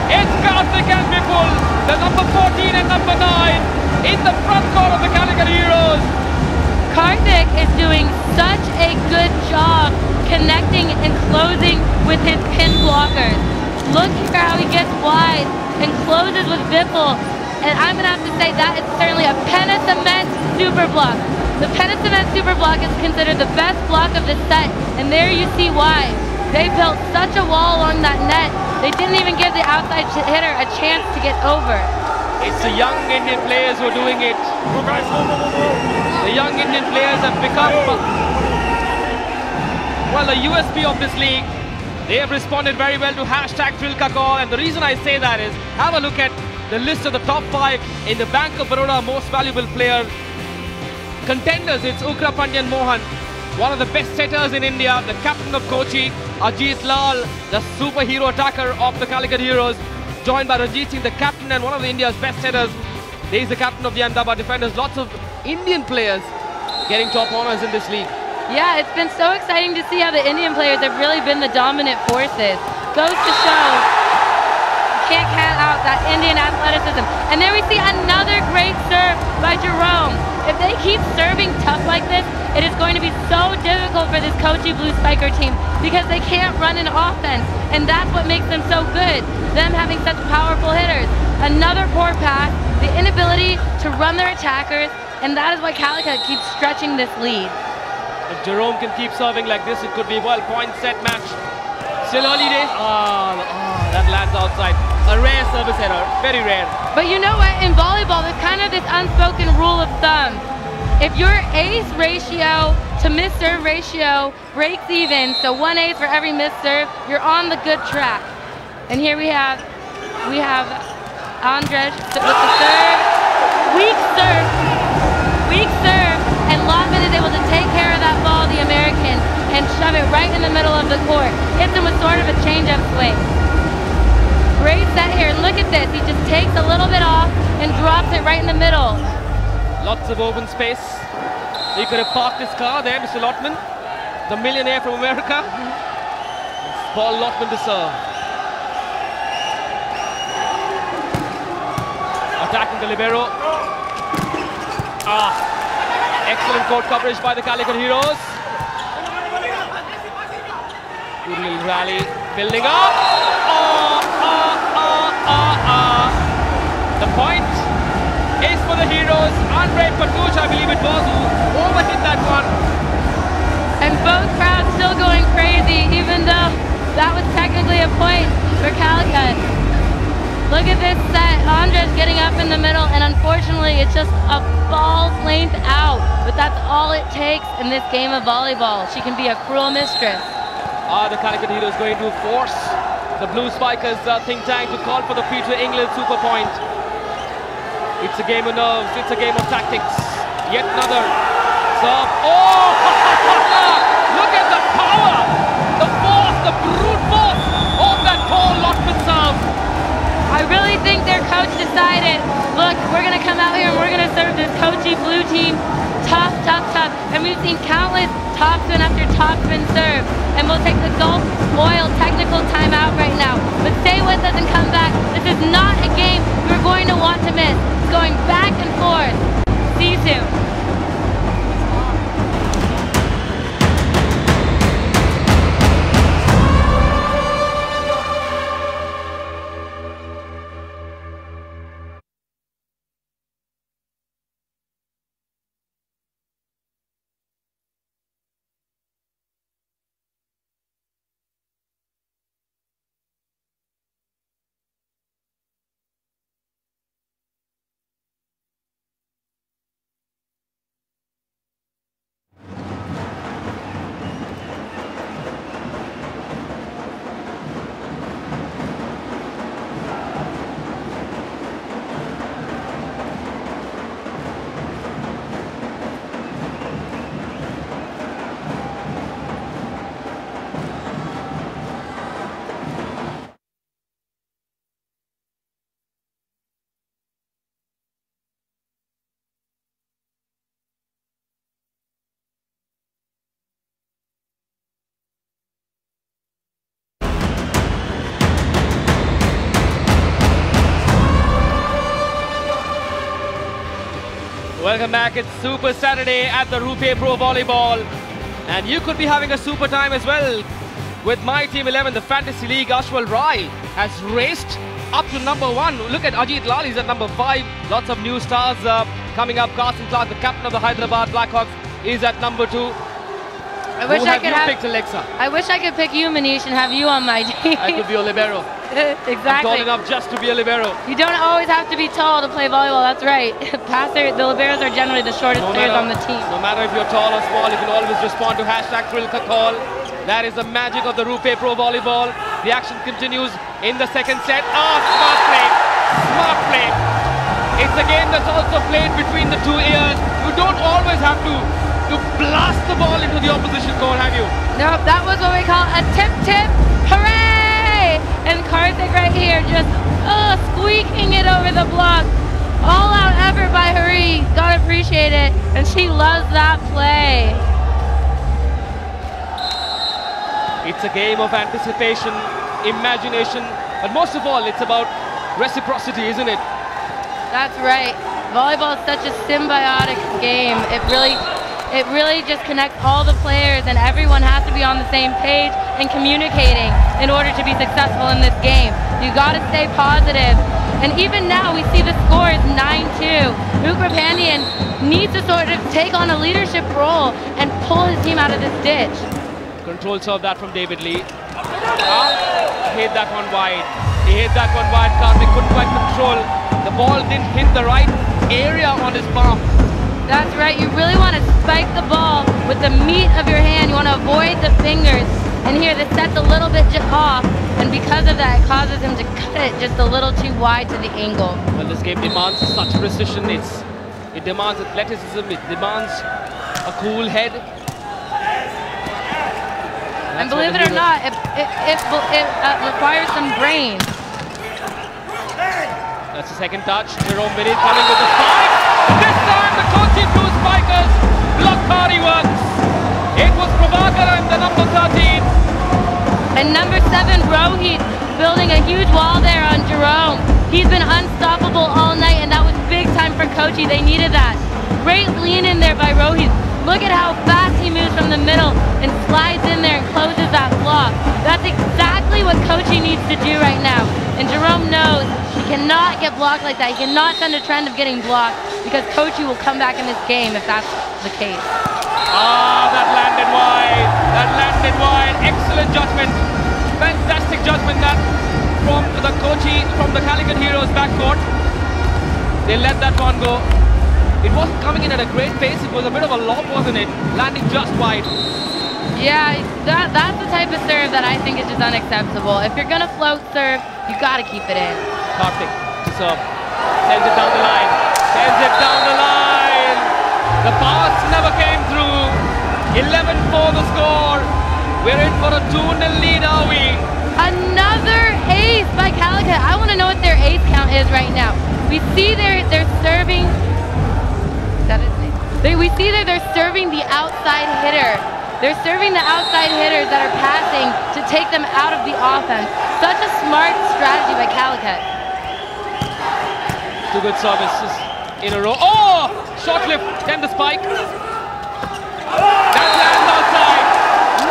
It's Karthik and Vipul, the number 14 and number 9 in the front court of the Calicut Heroes. Karthik is doing such a good job connecting and closing with his pin blockers. Look here how he gets wide and closes with Vipul. And I'm going to have to say that is certainly a Penna Cement super block. The Penna Cement super block is considered the best block of the set, and there you see why. They built such a wall along that net, they didn't even give the outside hitter a chance to get over. It's the young Indian players who are doing it. The young Indian players have become, well, the USP of this league. They have responded very well to #ThrillKakor, and the reason I say that is, have a look at the list of the top 5 in the Bank of Baroda most valuable player contenders. It's Ugrapandian Mohan, one of the best setters in India, the captain of Kochi, Ajit Lal, the superhero attacker of the Calicut Heroes, joined by Ranjit Singh, the captain and one of India's best setters. He's the captain of the Ahmedabad Defenders. Lots of Indian players getting top honors in this league. Yeah, it's been so exciting to see how the Indian players have really been the dominant forces. Goes to show, you can't count out that Indian athleticism. And there we see another great serve by Jerome. If they keep serving tough like this, it is going to be so difficult for this Kochi Blue Spiker team because they can't run an offense, and that's what makes them so good, them having such powerful hitters. Another poor pass, the inability to run their attackers, and that is why Calicut keeps stretching this lead. If Jerome can keep serving like this, it could be, well, point set match. Still early days. That lands outside. A rare service error, very rare. But you know what, in volleyball, there's kind of this unspoken rule of thumb. If your ace ratio to miss serve ratio breaks even, so 1 ace for every missed serve, you're on the good track. And here we have Andrej with the serve, weak serve, and Lotman is able to take care of that ball, the American, and shove it right in the middle of the court. Hits him with sort of a change-up swing. Great set here, and look at this, he just takes a little bit off and drops it right in the middle. Lots of open space. He could have parked his car there, Mr. Lotman, the millionaire from America. Paul Lotman to serve. Attacking the libero. Excellent court coverage by the Calicut Heroes. Good little rally, building up. The point is for the Heroes. Andre Patuch, I believe it was, who overhit that one. And both crowds still going crazy, even though that was technically a point for Calicut. Look at this set. Andres getting up in the middle, and unfortunately, it's just a ball's length out. But that's all it takes in this game of volleyball. She can be a cruel mistress. The Calicut Heroes going to force the Blue Spikers think tank to call for the Peter England super point. It's a game of nerves. It's a game of tactics. Yet another serve. Oh! Look at the power team. Tough, tough, tough. And we've seen countless topspin after topspin serve. And we'll take the Gulf Oil technical timeout right now. But stay with us and come back. This is not a game you're going to want to miss. It's going back and forth. See you soon. Welcome back. It's Super Saturday at the Rupe Pro Volleyball. And you could be having a super time as well. With my Team 11, the Fantasy League, Ashwal Rai has raced up to #1. Look at Ajit Lal, he's at #5. Lots of new stars coming up. Carson Clark, the captain of the Hyderabad Blackhawks, is at #2. I wish Who I have could you have. picked, Alexa? I wish I could pick you, Manish, and have you on my team. I could be a libero. Exactly. I'm tall enough just to be a libero. You don't always have to be tall to play volleyball. That's right. The liberos are generally the shortest players on the team. No matter if you're tall or small, you can always respond to #ThrillCall. That is the magic of the Rupe Pro Volleyball. The action continues in the second set. Oh, smart play. Smart play. It's a game that's also played between the two ears. You don't always have to blast the ball into the opposition court, have you? No, that was what we call a tip-tip. Hooray! And Karthik right here just squeaking it over the block. All out effort by Hari. Gotta appreciate it. And she loves that play. It's a game of anticipation, imagination, but most of all, it's about reciprocity, isn't it? That's right. Volleyball is such a symbiotic game. It really just connects all the players, and everyone has to be on the same page and communicating in order to be successful in this game. You gotta stay positive. And even now we see the score is 9-2. Ukrapandian needs to sort of take on a leadership role and pull his team out of this ditch. Control serve that from David Lee. Hit that one wide. He hit that one wide. Karthik couldn't quite control. The ball didn't hit the right area on his palm. That's right. You really want to spike the ball with the meat of your hand. You want to avoid the fingers. And here, the set's a little bit off. And because of that, it causes him to cut it just a little too wide to the angle. Well, this game demands such precision. It demands athleticism. It demands a cool head. And believe it or not, it requires some brains. That's the second touch. Jerome Vinny coming with the spike. This time the Kochi Blue Spikers block party works. It was Prabhakar and the #13. And #7, Rohit, building a huge wall there on Jerome. He's been unstoppable all night, and that was big time for Kochi. They needed that. Great lean in there by Rohit. Look at how fast he moves from the middle and slides in there and closes that block. That's exactly what Kochi needs to do right now. And Jerome knows he cannot get blocked like that. He cannot send a trend of getting blocked because Kochi will come back in this game if that's the case. Ah, that landed wide. That landed wide. Excellent judgment. Fantastic judgment that from the Kochi, from the Calicut Heroes backcourt. They let that one go. It wasn't coming in at a great pace. It was a bit of a lob, wasn't it? Landing just wide. Yeah, that's the type of serve that I think is just unacceptable. If you're gonna float serve, you gotta keep it in. Karthik to serve. Sends it down the line. Sends it down the line. The pass never came through. 11-4 the score. We're in for a 2-0 lead, are we? Another ace by Calicut. I want to know what their ace count is right now. We see they're serving. That is We see that they're serving the outside hitter. They're serving the outside hitters that are passing to take them out of the offense. Such a smart strategy by Calicut. Two good services in a row. Oh! Short lift, then the spike. That lands outside.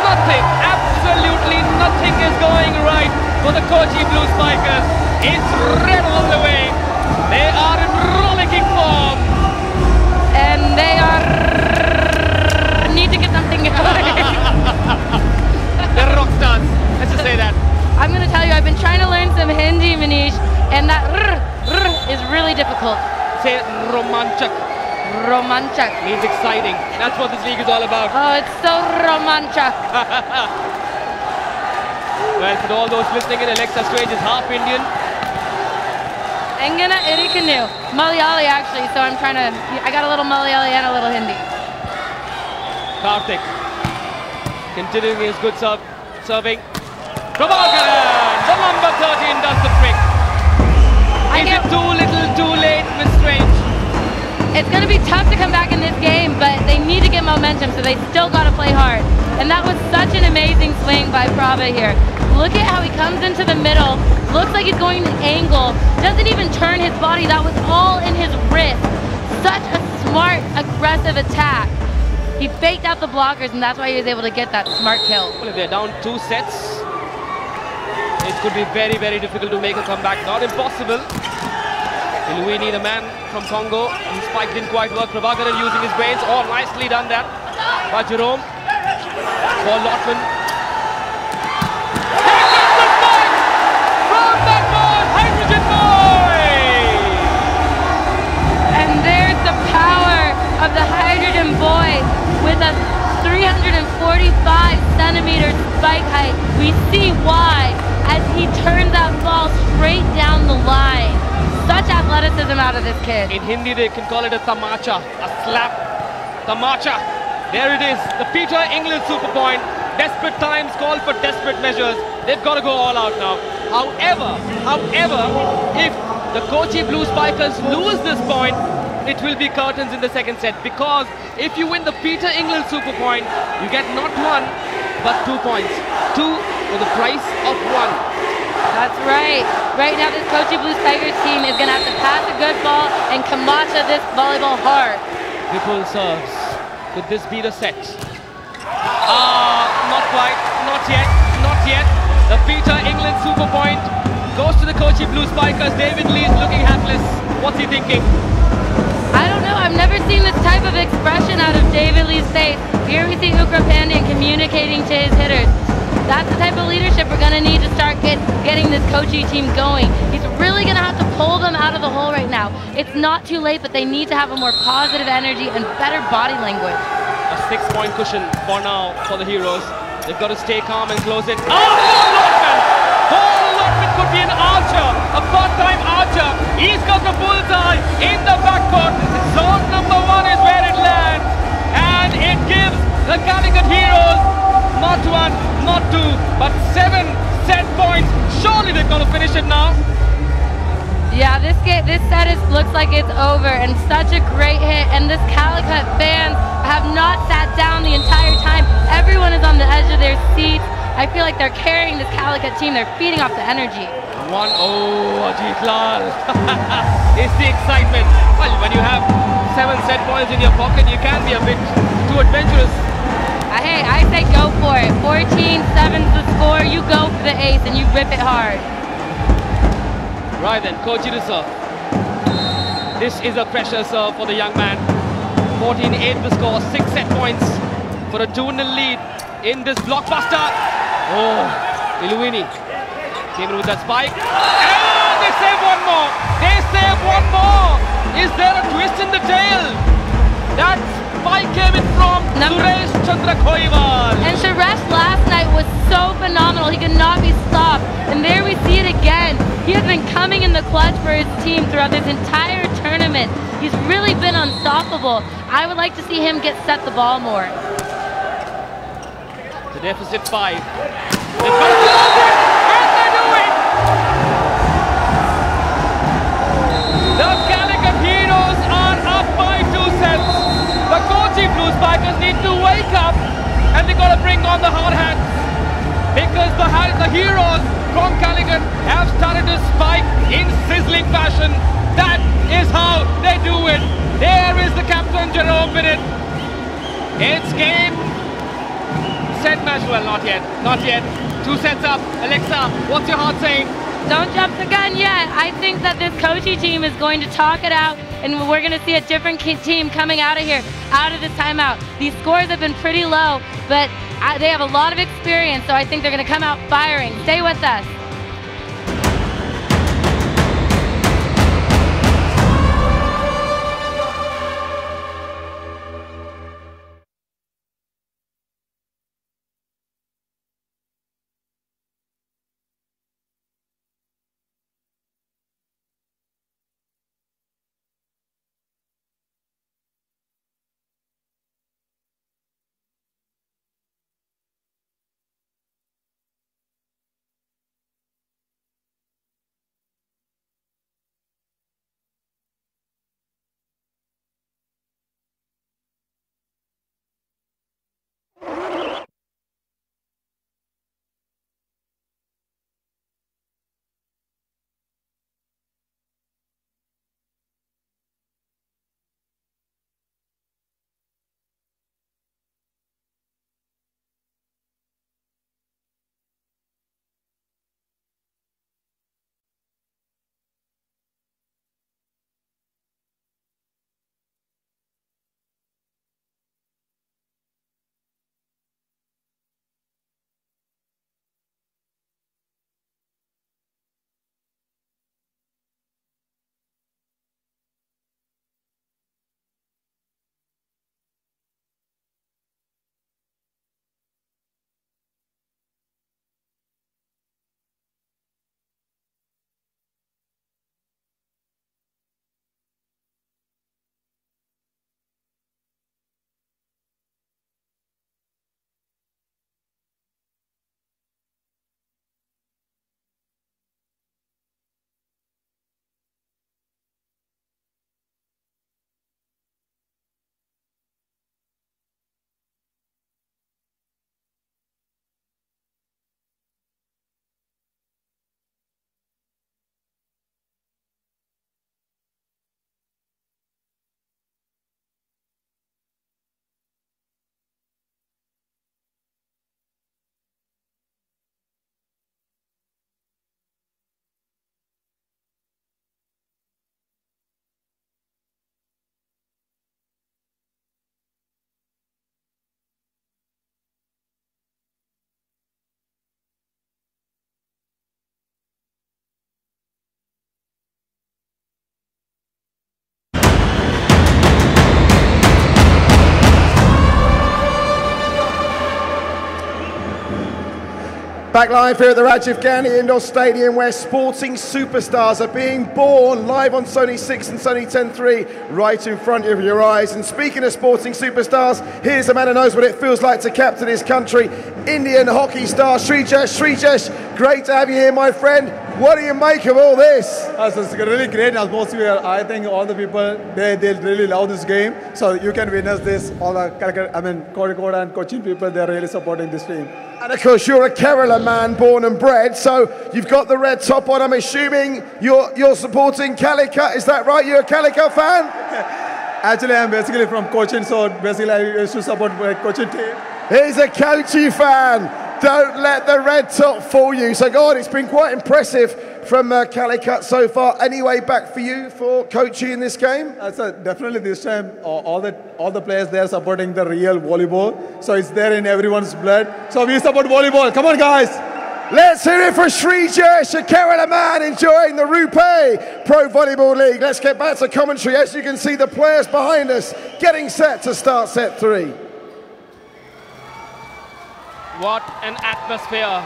Nothing, absolutely nothing is going right for the Kochi Blue Spikers. It's red all the way. They are in rollicking form. And they need to get something going. They're rock stars. Let's just say that. I'm going to tell you, I've been trying to learn some Hindi, Manish, and that is really difficult. Say romanchak. Romanchak. Means exciting. That's what this league is all about. Oh, it's so romanchak. Well, for all those listening in, Alexa Strange is half Indian. Engana Irikanu. Malayali, actually, so I got a little Malayali and a little Hindi. Karthik. Continuing his good serving. Prabhakaran, the number 13 does the trick. Is it too little, too late, Miss Strange? It's going to be tough to come back in this game, but they need to get momentum, so they still got to play hard. And that was such an amazing swing by Prabha here. Look at how he comes into the middle, looks like he's going to angle, doesn't even turn his body, that was all in his wrist. Such a smart, aggressive attack. He faked out the blockers, and that's why he was able to get that smart kill. Well, if they're down 2 sets, it could be very, very difficult to make a comeback. Not impossible. Iluini, the man from Congo, his spike didn't quite work. Prabhakaran using his brains. Oh, nicely done that by Jerome. For Lotman. Here comes the spike from that boy, Hydrogen Boy! And there's the power of the Hydrogen Boy with a 345-centimeter spike height. We see why as he turns that ball straight down the line. Such athleticism out of this kid. In Hindi, they can call it a tamacha, a slap. Tamacha. There it is, the Peter England super point. Desperate times call for desperate measures. They've got to go all out now. However, if the Kochi Blue Spikers lose this point, it will be curtains in the second set, because if you win the Peter England super point, you get not 1 but 2 points. 2 for the price of 1. That's right. Right now, this Kochi Blue Spikers team is going to have to pass a good ball and kamacha this volleyball hard. Vipul serves. Could this be the set? Not quite. Not yet. Not yet. The Peter England super point goes to the Kochi Blue Spikers. David Lee is looking hapless. What's he thinking? I don't know. I've never seen this type of expression out of David Lee's face. Here we see Ukra Pandyan communicating to his hitters. That's the type of leadership we're going to need to start getting this Kochi team going. He's really going to have to pull them out of the hole right now. It's not too late, but they need to have a more positive energy and better body language. A 6-point cushion for now for the heroes. They've got to stay calm and close it. Oh, Lotman! Oh, Lotman could be an archer, a part-time archer. He's got the bullseye in the backcourt. Zone number 1 is where it lands. And it gives the Calicut heroes not 1, not 2, but 7 set points. Surely they're going to finish it now. Yeah, this set looks like it's over, and such a great hit. And this Calicut fans have not sat down the entire time. Everyone is on the edge of their seats. I feel like they're carrying this Calicut team. They're feeding off the energy. 1-0, Ajit Lal. It's the excitement. Well, when you have 7 set points in your pocket, you can be a bit too adventurous. Hey, I say go for it. 14-7's the score. You go for the ace and you rip it hard. Right then, Kochi to serve. This is a pressure serve for the young man. 14-8 the score, 6 set points for a 2-0 lead in this blockbuster. Oh, Iluini came in with that spike. And they save one more. They save one more. Is there a twist in the tail? That spike came in from Suresh Chandra Khoiwal. And Suresh last night was so phenomenal. He could not be stopped. And there we see it again. He has been coming in the clutch for his team throughout this entire tournament. He's really been unstoppable. I would like to see him get set the ball more. The deficit 5. They've got to close it, and they do it! The Calicut heroes are up by 2 sets. The got to bring on the hard hats because the heroes from Calicut have started to spike in sizzling fashion. That is how they do it. There is the captain, Jerome Bennett. It's game, set, match. Well, not yet. Not yet. 2 sets up. Alexa, what's your heart saying? Don't jump the gun yet. I think that this Kochi team is going to talk it out, and we're going to see a different team coming out of here, out of this timeout. These scores have been pretty low, but they have a lot of experience, so I think they're going to come out firing. Stay with us. Back live here at the Rajiv Gandhi Indoor Stadium, where sporting superstars are being born, live on Sony 6 and Sony 10.3, right in front of your eyes. And speaking of sporting superstars, here's a man who knows what it feels like to captain his country, Indian hockey star Srijesh. Srijesh, great to have you here, my friend. What do you make of all this? It's a really great atmosphere. I think all the people, they really love this game. So you can witness this. All the Calicut and Kochi people, they're really supporting this team. And of course, you're a Kerala man, born and bred, so you've got the red top on. I'm assuming you're supporting Calicut. Is that right? You're a Calicut fan? Actually, I'm basically from Kochi, so basically I used to support my Kochi team. He's a Kochi fan. Don't let the red top fool you. So, God, it's been quite impressive from Calicut so far. Any way back for you for Kochi in this game? Definitely this time, all the players there supporting the real volleyball. So it's there in everyone's blood. So we support volleyball. Come on, guys. Let's hear it for Srijesh, a Kerala man enjoying the Rupe Pro Volleyball League. Let's get back to commentary. As you can see, the players behind us getting set to start set 3. What an atmosphere.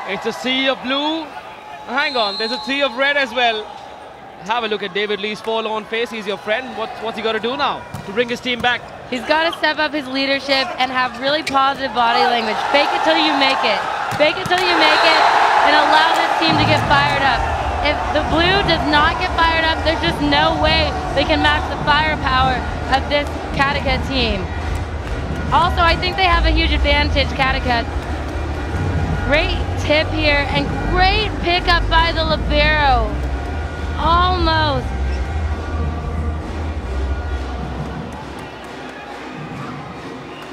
It's a sea of blue. Hang on, there's a sea of red as well. Have a look at David Lee's forlorn face. He's your friend. What's he got to do now to bring his team back? He's got to step up his leadership and have really positive body language. Fake it till you make it. Fake it till you make it and allow this team to get fired up. If the blue does not get fired up, there's just no way they can match the firepower of this Calicut team. Also, I think they have a huge advantage, Calicut. Great tip here and great pickup by the libero. Almost.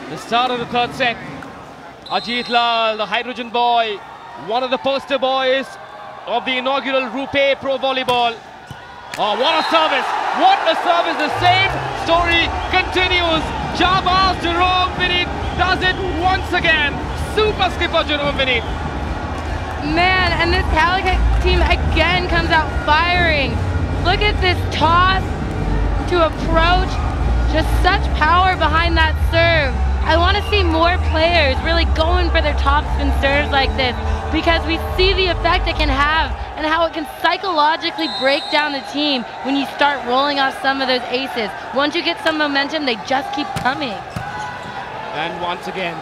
The start of the third set. Ajit Lal, the hydrogen boy, one of the poster boys of the inaugural Rupe Pro Volleyball. Oh, what a service! What a service! The same story continues. Jabaz Jerome Vinny does it once again. Super skipper Jerome Vinny. Man, and this Calicut team again comes out firing. Look at this toss to approach. Just such power behind that serve. I want to see more players really going for their topspin serves like this because we see the effect it can have and how it can psychologically break down the team when you start rolling off some of those aces. Once you get some momentum, they just keep coming. And once again,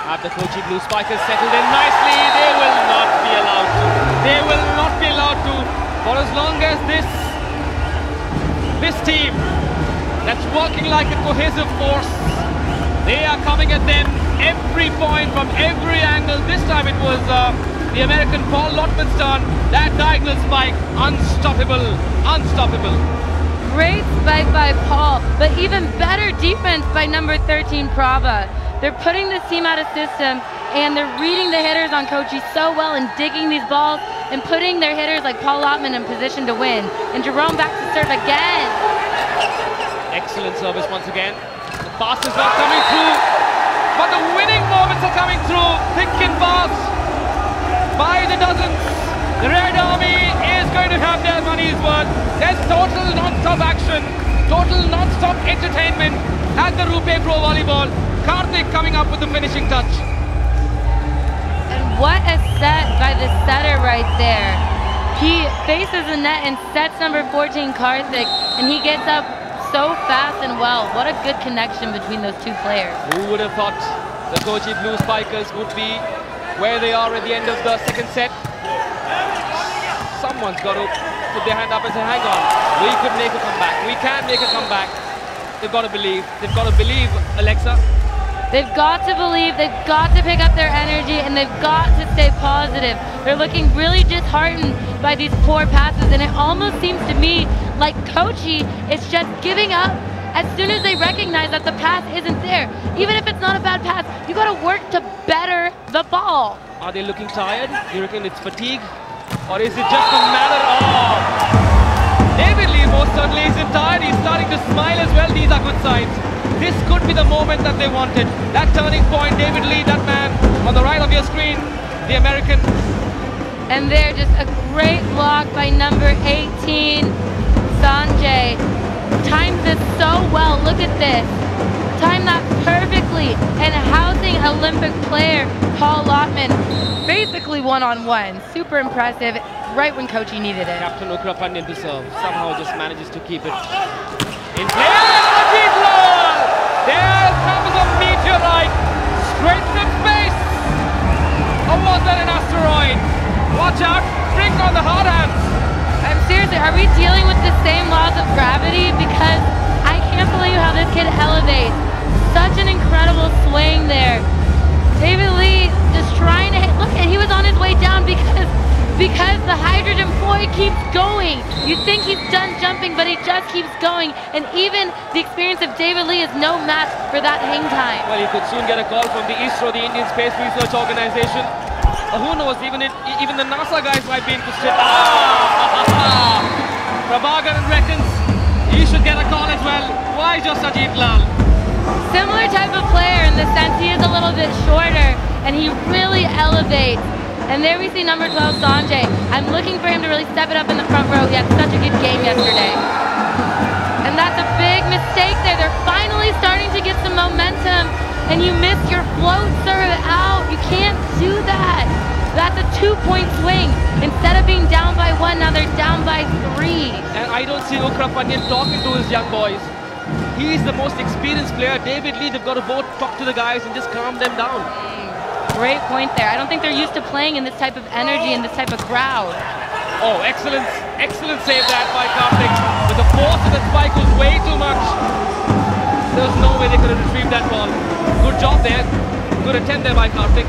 have the Kochi Blue Spikers settled in nicely. They will not be allowed to. They will not be allowed to. For as long as this team that's working like a cohesive force, they are coming at them every point from every angle. This time it was the American Paul Lotman's turn. That diagonal spike, unstoppable, unstoppable. Great spike by Paul, but even better defense by number 13, Prava. They're putting this team out of system and they're reading the hitters on Kochi so well and digging these balls and putting their hitters like Paul Lotman in position to win. And Jerome back to serve again. Excellent service once again. The pass is not coming through, but the winning moments are coming through. Thick and fast by the dozens. The Red Army is going to have their money's worth. There's total non-stop action, total non-stop entertainment at the Rupe Pro Volleyball. Karthik coming up with the finishing touch. And what a set by the setter right there. He faces the net and sets number 14, Karthik, and he gets up so fast and well. What a good connection between those two players. Who would have thought the Kochi Blue Spikers would be where they are at the end of the second set? Someone's got to put their hand up and say, hang on, we could make a comeback. We can make a comeback. They've got to believe. They've got to believe, Alexa. They've got to believe, they've got to pick up their energy, and they've got to stay positive. They're looking really disheartened by these poor passes, and it almost seems to me like Kochi is just giving up as soon as they recognize that the pass isn't there. Even if it's not a bad pass, you got to work to better the ball. Are they looking tired? You reckon it's fatigue? Or is it just a matter of... David Lee most certainly isn't tired. He's starting to smile as well. These are good signs. This could be the moment that they wanted. That turning point, David Lee, that man on the right of your screen, the American. And there, just a great block by number 18, Sanjay. Timed this so well, look at this. Timed that perfectly, and housing Olympic player Paul Lotman basically one-on-one. Super impressive, right when Kochi needed it. Captain Ukra Pandyan to serve, somehow just manages to keep it in play. There comes a meteorite straight from space. Or was that an asteroid? Watch out, bring on the hard hands. I'm seriously, are we dealing with the same laws of gravity? Because I can't believe how this kid elevates. Such an incredible swing there. David Lee just trying to hit, look, and he was on his way down because the hydrogen boy keeps going. You think he's done jumping, but he just keeps going. And even the experience of David Lee is no match for that hang time. Well, he could soon get a call from the ISRO, the Indian Space Research Organization. Who knows, even the NASA guys might be interested. Prabhakaran reckons he should get a call as well. Why just Ajit Lal? Similar type of player in the sense he is a little bit shorter and he really elevates. And there we see number 12, Sanjay. I'm looking for him to really step it up in the front row. He had such a good game yesterday. And that's a big mistake there. They're finally starting to get some momentum and you missed your float serve out. You can't do that. That's a 2-point swing. Instead of being down by 1, now they're down by 3. And I don't see Ukra Pandyan talking to his young boys. He's the most experienced player. David Lee, they've got to both talk to the guys and just calm them down. Great point there. I don't think they're used to playing in this type of energy and this type of crowd. Oh, excellent save that by Karthik. With the force of the spike was way too much. There was no way they could have retrieved that ball. Good job there. Good attempt there by Karthik.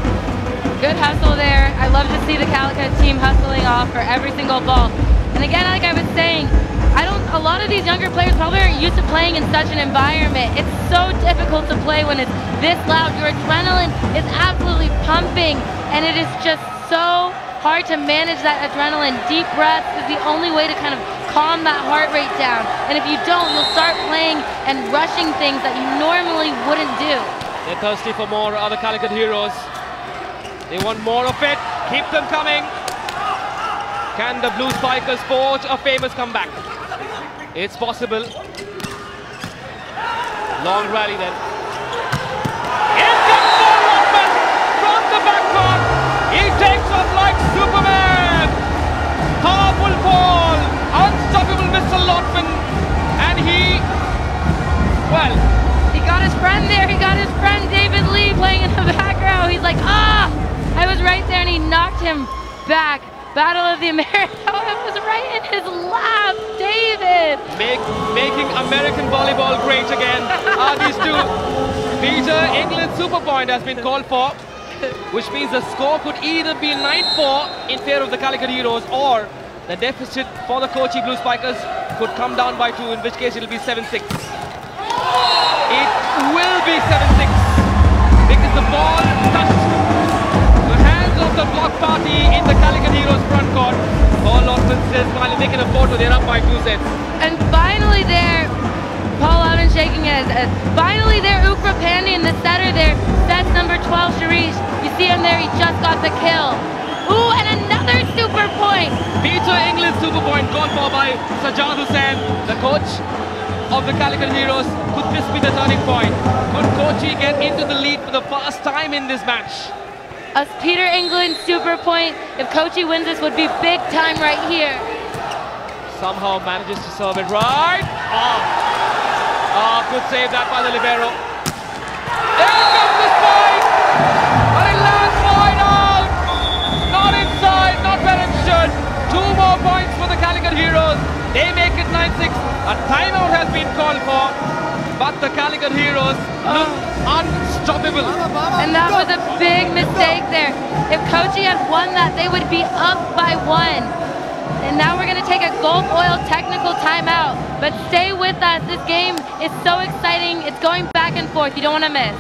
Good hustle there. I love to see the Calicut team hustling off for every single ball. And again, like I was saying, a lot of these younger players probably aren't used to playing in such an environment. It's so difficult to play when it's this loud. Your adrenaline is absolutely pumping, and it is just so hard to manage that adrenaline. Deep breaths is the only way to kind of calm that heart rate down. And if you don't, you'll start playing and rushing things that you normally wouldn't do. They're thirsty for more, other Calicut heroes. They want more of it. Keep them coming. Can the Blue Spikers forge a famous comeback? It's possible. Long rally then. In comes Lotman from the backcourt. He takes off like Superman. Powerful ball. Unstoppable Mr. Lotman. And well, he got his friend there. He got his friend David Lee playing in the background. He's like, ah! I was right there and he knocked him back. Battle of the Americas. Oh, it was right in his lap, David. Making American volleyball great again are these two. Peter, England super point has been called for, which means the score could either be 9-4 in favor of the Calicut Heroes, or the deficit for the Kochi Blue Spikers could come down by 2, in which case it will be 7-6. It will be 7-6 because the ball touched the hands of the block party in the Calicut Heroes front court. Paul Lotman says while making a photo, they're up by 2 sets. And finally there, Paul Lotman shaking his head. Finally there, Ukra Pandey in the setter there. That's number 12, Sharish. You see him there, he just got the kill. Ooh, and another super point. Peter England super point called for by Sajjad Hussain, the coach of the Calicut Heroes. Could this be the turning point? Could Kochi get into the lead for the first time in this match? A Peter England super point, if Kochi wins this, would be big time right here. Somehow manages to serve it right. Good save that by the libero. There comes the spike! But it lands wide out! Not inside, not where it should. 2 more points for the Calicut Heroes. They make it 9-6. A timeout has been called for, but the Calicut Heroes look unstoppable. And that was a big mistake there. If Kochi had won that, they would be up by 1. And now we're going to take a Gulf Oil technical timeout. But stay with us. This game is so exciting. It's going back and forth. You don't want to miss.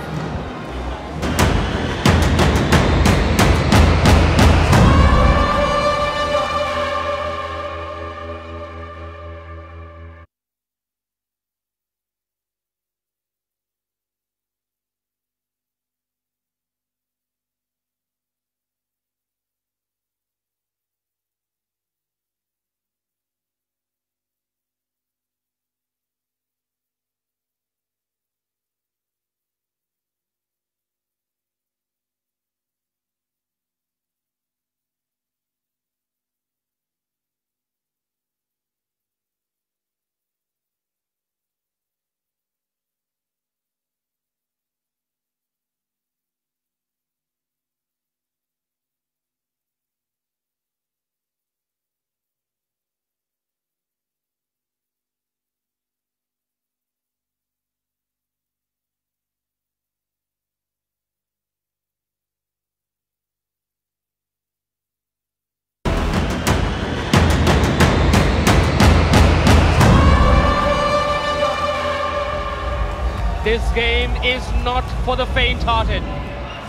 This game is not for the faint-hearted.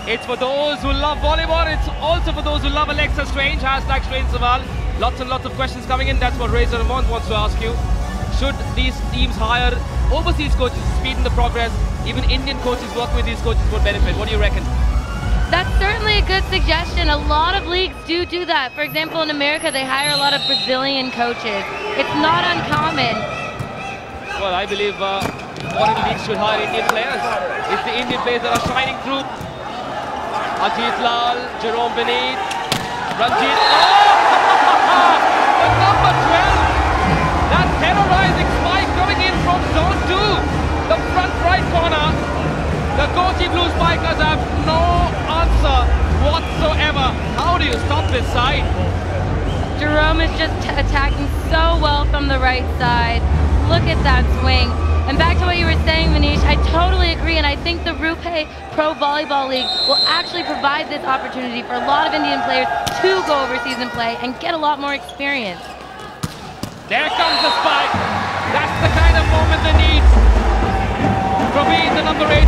It's for those who love volleyball. It's also for those who love Alexa Strange. Hashtag Strange Saval. Lots and lots of questions coming in. That's what Razor Ramon wants to ask you. Should these teams hire overseas coaches to speed in the progress? Even Indian coaches working with these coaches would benefit. What do you reckon? That's certainly a good suggestion. A lot of leagues do that. For example, in America, they hire a lot of Brazilian coaches. It's not uncommon. Well, I believe foreign leagues should hire Indian players. It's the Indian players that are shining through. Ajit Lal, Jerome Beneath, Ranjit. Oh! The number 12. That terrorizing spike coming in from zone 2. The front right corner. The Kochi Blue Spikers have no answer whatsoever. How do you stop this side? Jerome is just attacking so well from the right side. look at that swing. And back to what you were saying, Manish, I totally agree, and I think the Rupe Pro Volleyball League will actually provide this opportunity for a lot of Indian players to go overseas and play and get a lot more experience. There comes the spike. That's the kind of moment they need. Praveen, the number 18.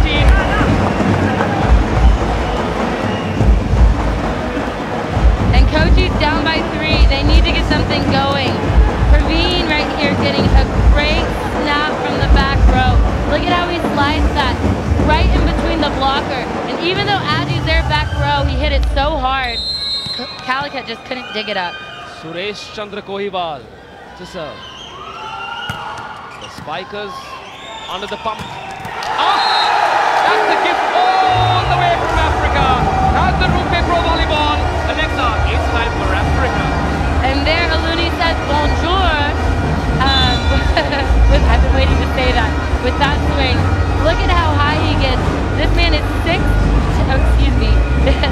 And Kochi's down by 3. They need to get something going. Praveen right here getting a great snap from the back row. Look at how he sliced that right in between the blocker. And even though Aji's there back row, he hit it so hard, Calicut just couldn't dig it up. Suresh Chandra Kohibal to serve. The spikers under the pump. Oh! That's the gift all the way from Africa. That's the Rupe Pro Volleyball. Alexa, it's time for Africa. And there Aluni says bonjour. I've been waiting to say that. With that swing, look at how high he gets. This man is 6. Oh, excuse me.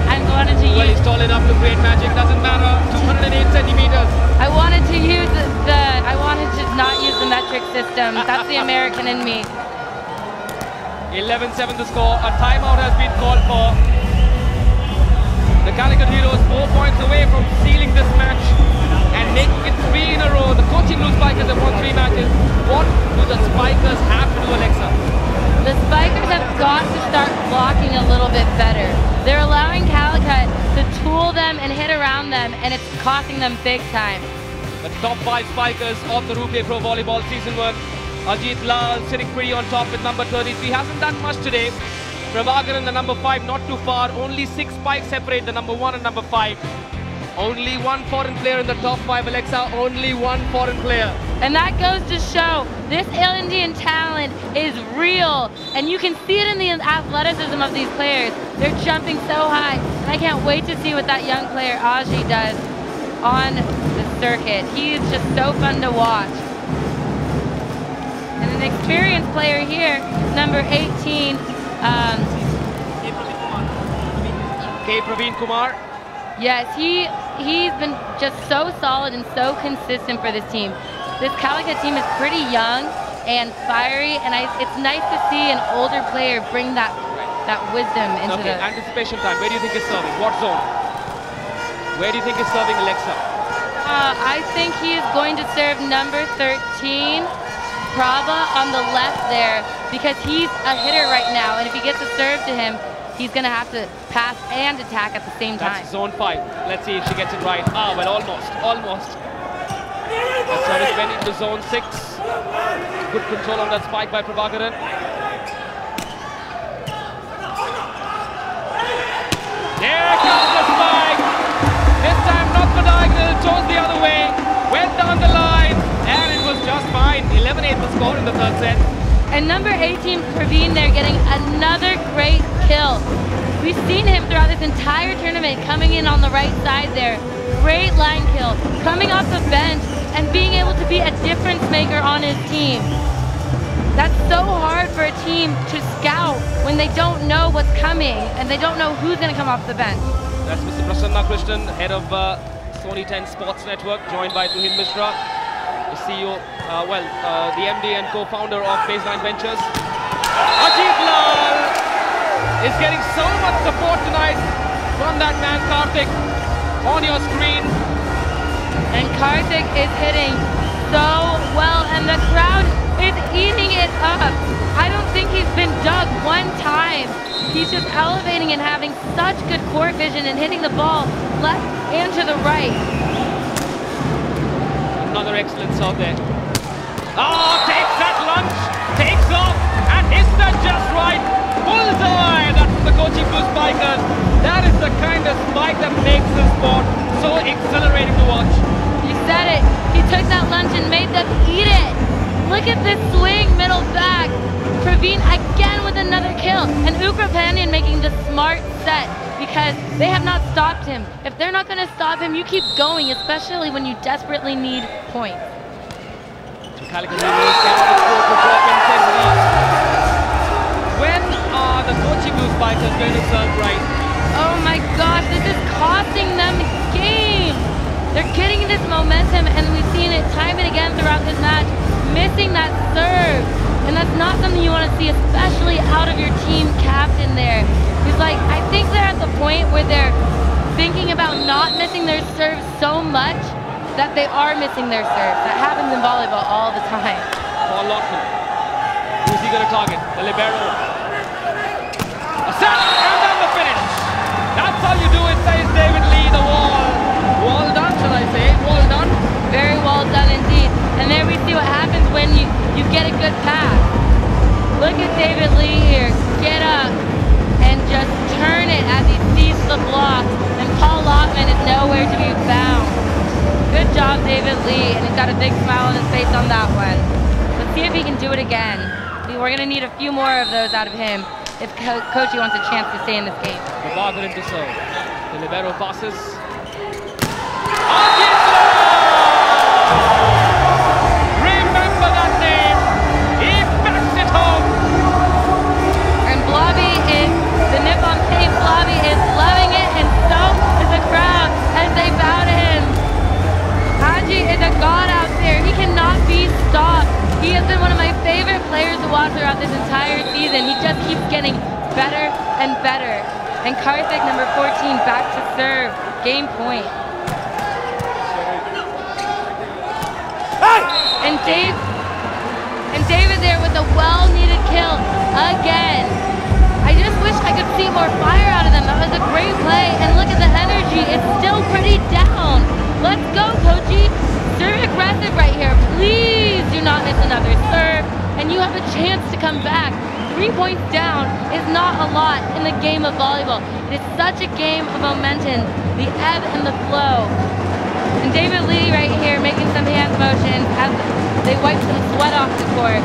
I wanted to use. Well, he's tall enough to create magic. Doesn't matter. 208 centimeters. I wanted to use I wanted to not use the metric system. That's the American in me. 11-7 the score. A timeout has been called for. The Calicut Heroes 4 points away from sealing this match and making it 3 in a row. The Kochi Blue Spikers have won 3 matches. What do the Spikers have to do, Alexa? The Spikers have got to start blocking a little bit better. They're allowing Calicut to tool them and hit around them, and it's costing them big time. The top 5 Spikers of the Rupe Pro Volleyball Season 1. Ajit Lal sitting pretty on top with number 33. Hasn't done much today. Prabhakaran, the number 5, not too far. Only 6 spikes separate the number 1 and number 5. Only 1 foreign player in the top 5, Alexa. Only 1 foreign player. And that goes to show this Indian talent is real. And you can see it in the athleticism of these players. They're jumping so high. And I can't wait to see what that young player, Aji, does on the circuit. He's just so fun to watch. And an experienced player here, number 18. K. Praveen Kumar. Yes, he's been just so solid and so consistent for this team. This Calicut team is pretty young and fiery, and it's nice to see an older player bring that wisdom into the... Anticipation time. Where do you think he's serving? What zone? Where do you think he's serving, Alexa? I think he is going to serve number 13, Prabha, on the left there, because he's a hitter right now, and if he gets a serve to him, he's going to have to pass and attack at the same time. That's zone 5. Let's see if she gets it right. Ah, well, almost. That service went into zone 6. Good control on that spike by Prabhakaran. There comes the spike. This time not the diagonal, chose the other way. Went down the line, and it was just fine. 11-8 the score in the third set. And number 18, Praveen, there getting another great kill. We've seen him throughout this entire tournament coming in on the right side there. Great line kill, coming off the bench and being able to be a difference maker on his team. That's so hard for a team to scout when they don't know what's coming and they don't know who's going to come off the bench. That's Mr. Prasanna Krishnan, head of Sony 10 Sports Network, joined by Tuhin Mishra, the CEO, the MD and co-founder of Baseline Ventures. Ajit Lal is getting so much support tonight from that man Karthik on your screen. And Karthik is hitting so well, and the crowd is eating it up. I don't think he's been dug one time. He's just elevating and having such good court vision and hitting the ball left and to the right. Another excellent serve there. Oh, takes that lunge, takes off, and hits that just right. Bullseye! That's the Kochi Blue Spikers. That is the kind of spike that makes the sport so exhilarating to watch. You said it. He took that lunge and made them eat it. Look at this swing, middle back. Praveen again with another kill. And Ukrapanian making the smart set because they have not stopped him. If they're not going to stop him, you keep going, especially when you desperately need points. Calicut Heroes cannot afford to drop intensity. When are the Kochi Blue Spikers going to serve right? Oh my gosh, this is costing them games. They're getting this momentum, and we've seen it time and again throughout this match. missing that serve. And that's not something you want to see, especially out of your team captain there. Because, like, I think they're at the point where they're thinking about not missing their serve so much that they are missing their serve. That happens in volleyball all the time. Paul Lockman. Who's he going to target? The libero. A set, and then the finish. That's how you do it, says David Lee, the wall. Wall done, shall I say? Wall done. Very well done indeed. And there we see what happens when you get a good pass. Look at David Lee here. Get up and just turn it as he sees the block. And Paul Lockman is nowhere to be found. Good job, David Lee. And he's got a big smile on his face on that one. Let's see if he can do it again. We're going to need a few more of those out of him if Kochi wants a chance to stay in this game. The Barber into serve. The libero passes. Remember that name. He backs it home. And Blobby is, the Nippon team, Blobby is loving it, and so is the crowd as they bow to him. Haji is a god out there. He cannot be stopped. He has been one of my favorite players to watch throughout this entire season. He just keeps getting better and better. And Karthik, number 14, back to serve. Game point. And David there with a well-needed kill again. I just wish I could see more fire out of them. That was a great play. And look at the energy. It's still pretty down. Let's go, Kochi. Serve aggressive right here. Please do not miss another serve. And you have a chance to come back. 3 points down is not a lot in the game of volleyball. It is such a game of momentum, the ebb and the flow. And David Lee right here making some hand motions as they wipe some sweat off the court.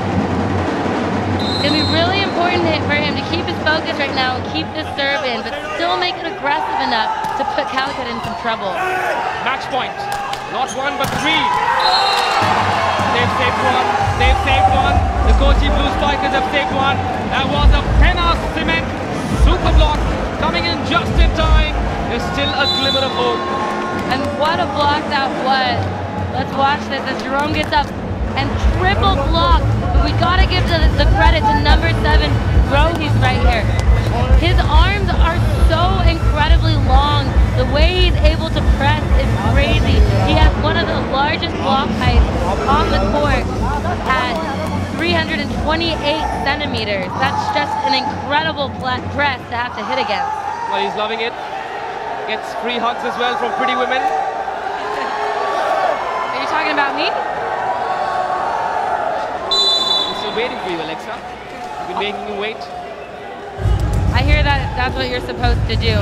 It's going to be really important for him to keep his focus right now and keep this serve in, but still make it aggressive enough to put Calicut in some trouble. Match point. Not one, but three. They've saved one. They've saved one. The Kochi Blue Spikers have saved one. That was a Penna Cement super block coming in just in time. There's still a glimmer of hope. And what a block that was. Let's watch this as Jerome gets up and triple block. But we gotta give the credit to number 7, Rohi's right here. His arms are so incredibly long. The way he's able to press is crazy. He has one of the largest block heights on the court at 328 centimeters. That's just an incredible press to have to hit against. Well, he's loving it. Gets free hugs as well from pretty women. Are you talking about me? I'm still waiting for you, Alexa. You've been making you wait. I hear that that's what you're supposed to do.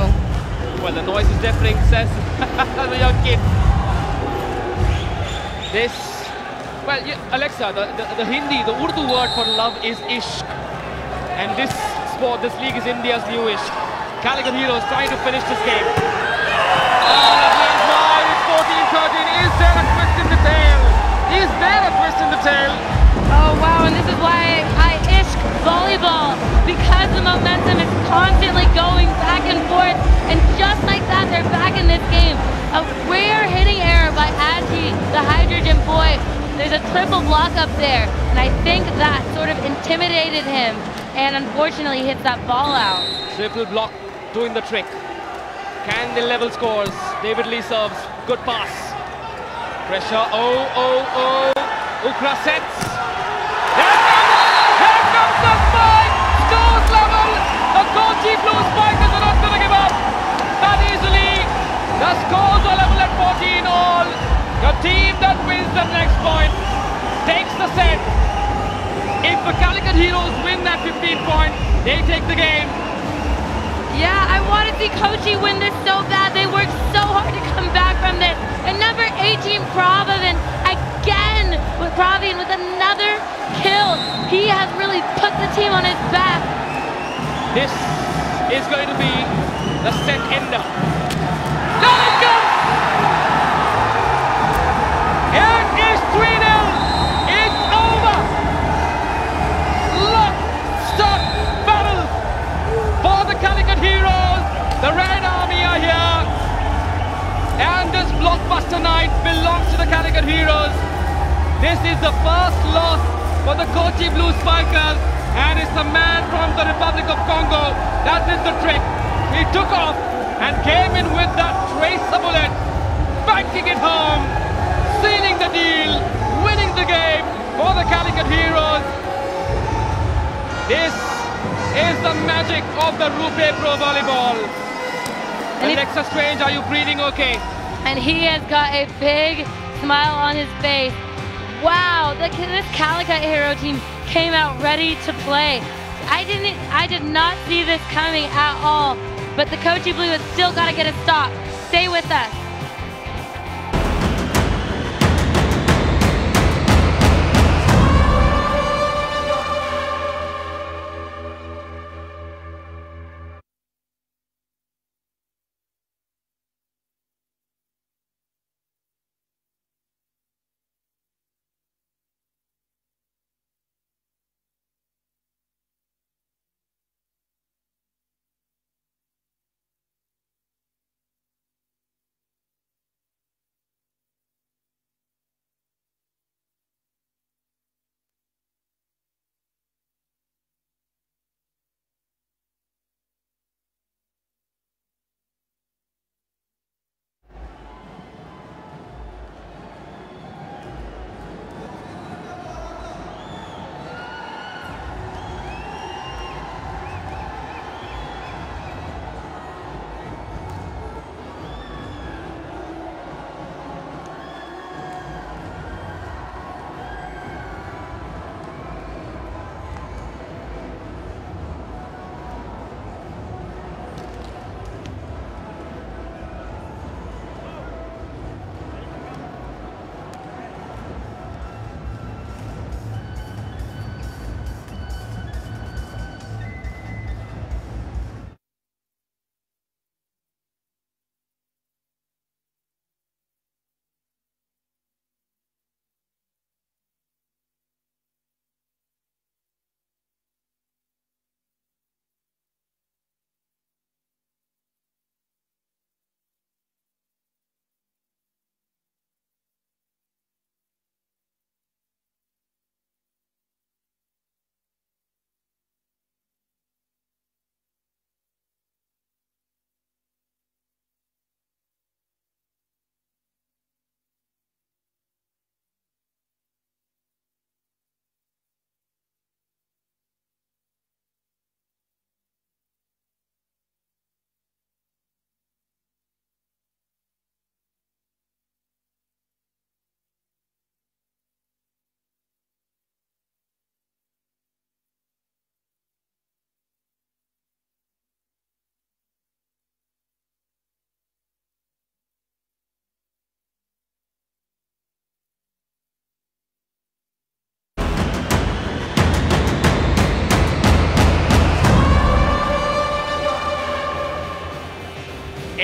Well, the noise is deafening, says the young kid. This, well, yeah, Alexa, the Hindi, the Urdu word for love is ishq. And this sport, this league is India's new ishq. Calicut Heroes trying to finish this game. It's 14-13. Is there a twist in the tail? Is there a twist in the tail? Oh, wow, and this is why I ishq volleyball. Because the momentum is constantly going back and forth. And just like that, they're back in this game. A rare hitting error by Aji, the hydrogen boy. There's a triple block up there. And I think that sort of intimidated him. And unfortunately hits that ball out. Triple block doing the trick. Can they level scores? David Lee serves. Good pass. Pressure. Oh. Ukra sets. Here comes the spike. Scores level. The Kochi Blue Spikers are not going to give up that easily. The scores are level at 14 all. The team that wins the next point takes the set. If the Calicut Heroes win that 15 point, they take the game. Yeah, I want to see Kochi win this so bad. They worked so hard to come back from this. And number 18, Pravin, again with Pravin with another kill. He has really put the team on his back. This is going to be the set ender. Now it comes! It is 3-0. It's over. Lock, stock, battle for the Calicut Heroes. The Red Army are here. And this blockbuster night belongs to the Calicut Heroes. This is the first loss for the Kochi Blue Spikers, and it's the man from the Republic of Congo that did the trick. He took off and came in with that tracer bullet, banking it home, sealing the deal, winning the game for the Calicut Heroes. This is the magic of the Rupee Pro Volleyball. Alexa Strange, are you breathing okay? And he has got a big smile on his face. Wow, this Calicut Hero team came out ready to play. I did not see this coming at all, but the Kochi Blue has still got to get a stop. Stay with us.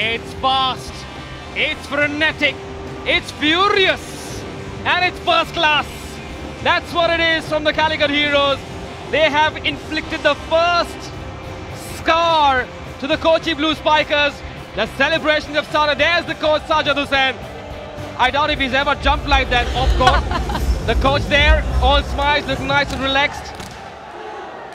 It's fast, it's frenetic, it's furious, and it's first class. That's what it is from the Calicut Heroes. They have inflicted the first scar to the Kochi Blue Spikers. The celebrations have started. There's the coach, Sajad Hussain. I doubt if he's ever jumped like that off court. The coach there, all smiles, looking nice and relaxed.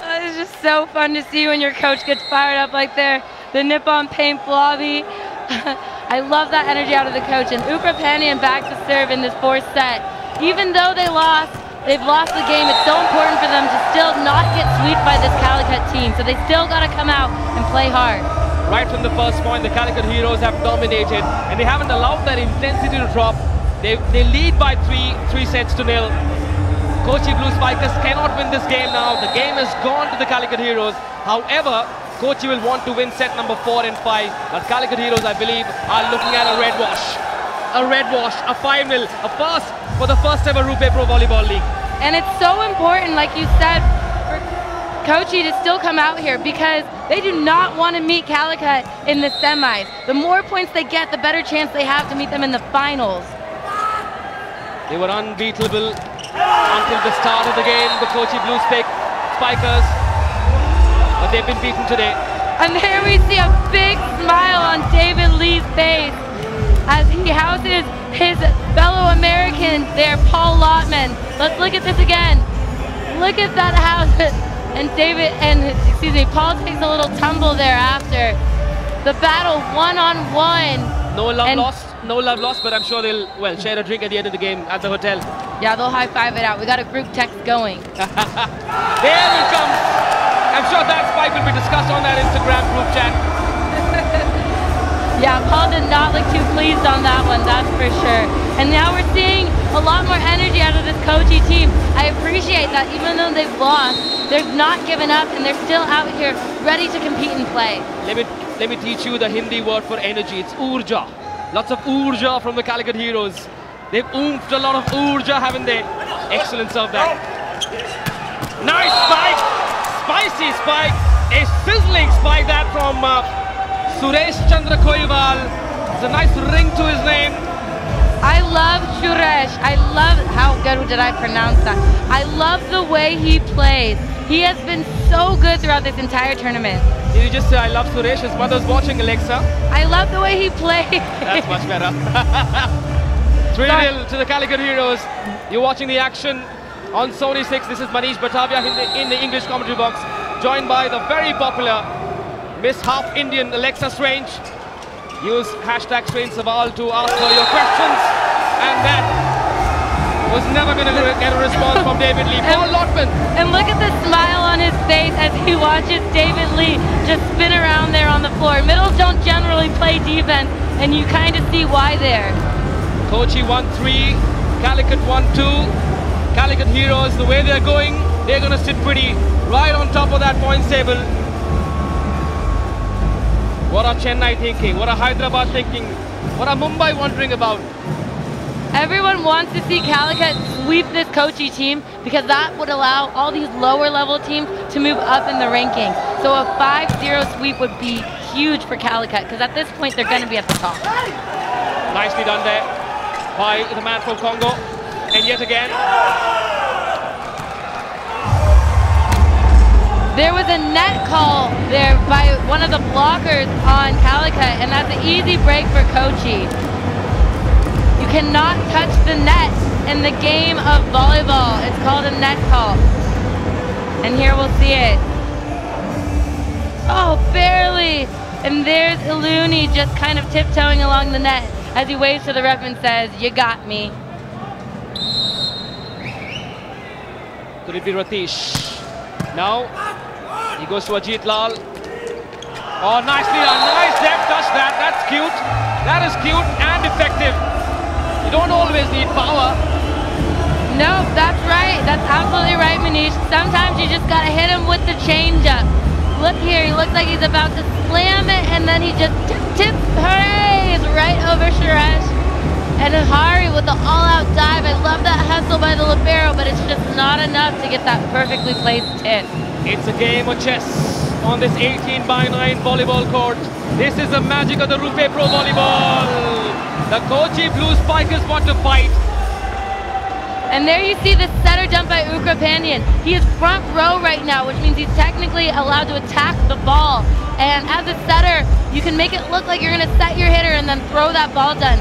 It's just so fun to see when your coach gets fired up like there. The Nippon paint lobby. I love that energy out of the coach. And Ukrainian back to serve in this fourth set. Even though they've lost the game. It's so important for them to still not get swept by this Calicut team. So they still got to come out and play hard. Right from the first point, the Calicut Heroes have dominated, and they haven't allowed that intensity to drop. They lead by 3 sets to 0. Kochi Blue Spikers cannot win this game now. The game has gone to the Calicut Heroes. However, Kochi will want to win set number 4 and 5. But Calicut Heroes, I believe, are looking at a red wash. A red wash, a 5-0, a first for the first ever Rupee Pro Volleyball League. And it's so important, like you said, for Kochi to still come out here because they do not want to meet Calicut in the semis. The more points they get, the better chance they have to meet them in the finals. They were unbeatable until the start of the game, the Kochi Blue Spikers, but they've been beaten today. And there we see a big smile on David Lee's face. as he houses his fellow American there, Paul Lotman. Let's look at this again. Look at that house. And Paul takes a little tumble there after. The battle one-on-one. No love lost, but I'm sure they'll, well, share a drink at the end of the game at the hotel. Yeah, they'll high-five it out. We got a group text going. There it comes. I'm sure that spike will be discussed on that Instagram group chat. Yeah, Paul did not look too pleased on that one, that's for sure. And now we're seeing a lot more energy out of this Kochi team. I appreciate that even though they've lost, they're not giving up and they're still out here ready to compete and play. Let me teach you the Hindi word for energy. It's urja. Lots of urja from the Calicut heroes. They've oomphed a lot of urja, haven't they? Excellence of that. Nice spike! Spicy spike! A sizzling spike that from Suresh Chandra Koiwal. It's a nice ring to his name. I love Suresh. I love, how good did I pronounce that? I love the way he plays. He has been so good throughout this entire tournament. Did you just say I love Suresh? His mother's watching, Alexa. I love the way he plays. That's much better. 3-0 to the Calicut heroes. You're watching the action on Sony 6. This is Manish Batavia in the English commentary box, joined by the very popular Miss Half Indian Alexa Strange. Use hashtag Strange Saval to ask her your questions, and that was never going to get a response from David Lee. Paul Lotman. And look at the smile on his face as he watches David Lee just spin around there on the floor. Middles don't generally play defense, and you kind of see why there. Kochi 1-3, Calicut 1-2. Calicut heroes, the way they're going, they're going to sit pretty right on top of that points table. What are Chennai thinking? What are Hyderabad thinking? What are Mumbai wondering about? Everyone wants to see Calicut sweep this Kochi team because that would allow all these lower level teams to move up in the rankings. So a 5-0 sweep would be huge for Calicut because at this point they're going to be at the top. Nicely done there by the man from Congo. And yet again, there was a net call there by one of the blockers on Calicut, and that's an easy break for Kochi. You cannot touch the net in the game of volleyball. It's called a net call. And here we'll see it. Oh, barely. And there's Iluni just kind of tiptoeing along the net as he waves to the ref and says, "You got me." Could it be Ratish? Now, he goes to Ajit Lal. Oh, nicely done. Nice depth touch that. That's cute. That is cute and effective. You don't always need power. No, that's right. That's absolutely right, Manish. Sometimes you just gotta hit him with the changeup. Look here, he looks like he's about to slam it, and then he just tips, hooray, right over Suresh. And Hari with the all-out dive. I love that hustle by the libero, but it's just not enough to get that perfectly placed tip. It's a game of chess on this 18x9 volleyball court. This is the magic of the Rupe Pro Volleyball. The Kochi Blue Spikers want to fight. And there you see the setter jump by Ukra Pandyan. He is front row right now, which means he's technically allowed to attack the ball. And as a setter, you can make it look like you're going to set your hitter and then throw that ball down.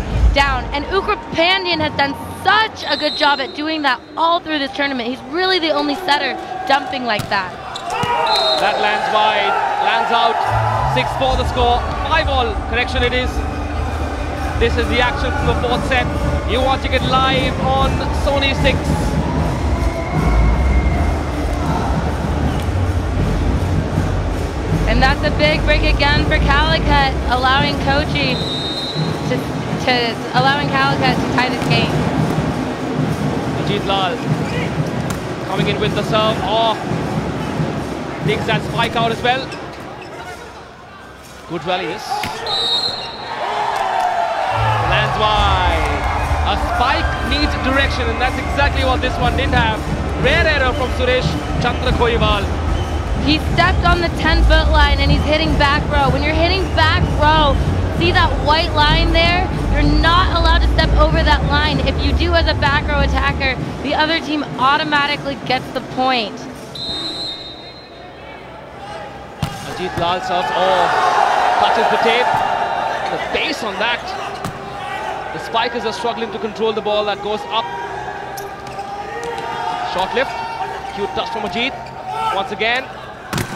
And Ukra Pandyan has done such a good job at doing that all through this tournament. He's really the only setter jumping like that. That lands wide, lands out. 6-4 the score. 5-all, correction it is. This is the action from the fourth set. You're watching it live on Sony 6. And that's a big break again for Calicut, allowing Kochi allowing Calicut to tie this game. Ajit Lal coming in with the serve. Oh, digs that spike out as well. Good rally, yes. Lands wide. A spike needs direction, and that's exactly what this one didn't have. Rare error from Suresh Chandra Koiwal. He stepped on the 10-foot line and he's hitting back row. When you're hitting back row, see that white line there? You're not allowed to step over that line. If you do as a back row attacker, the other team automatically gets the point. Ajit Lal serves. Oh, touches the tape. The base on that. spikers are struggling to control the ball that goes up. Short lift. Cute touch from Ajit. Once again.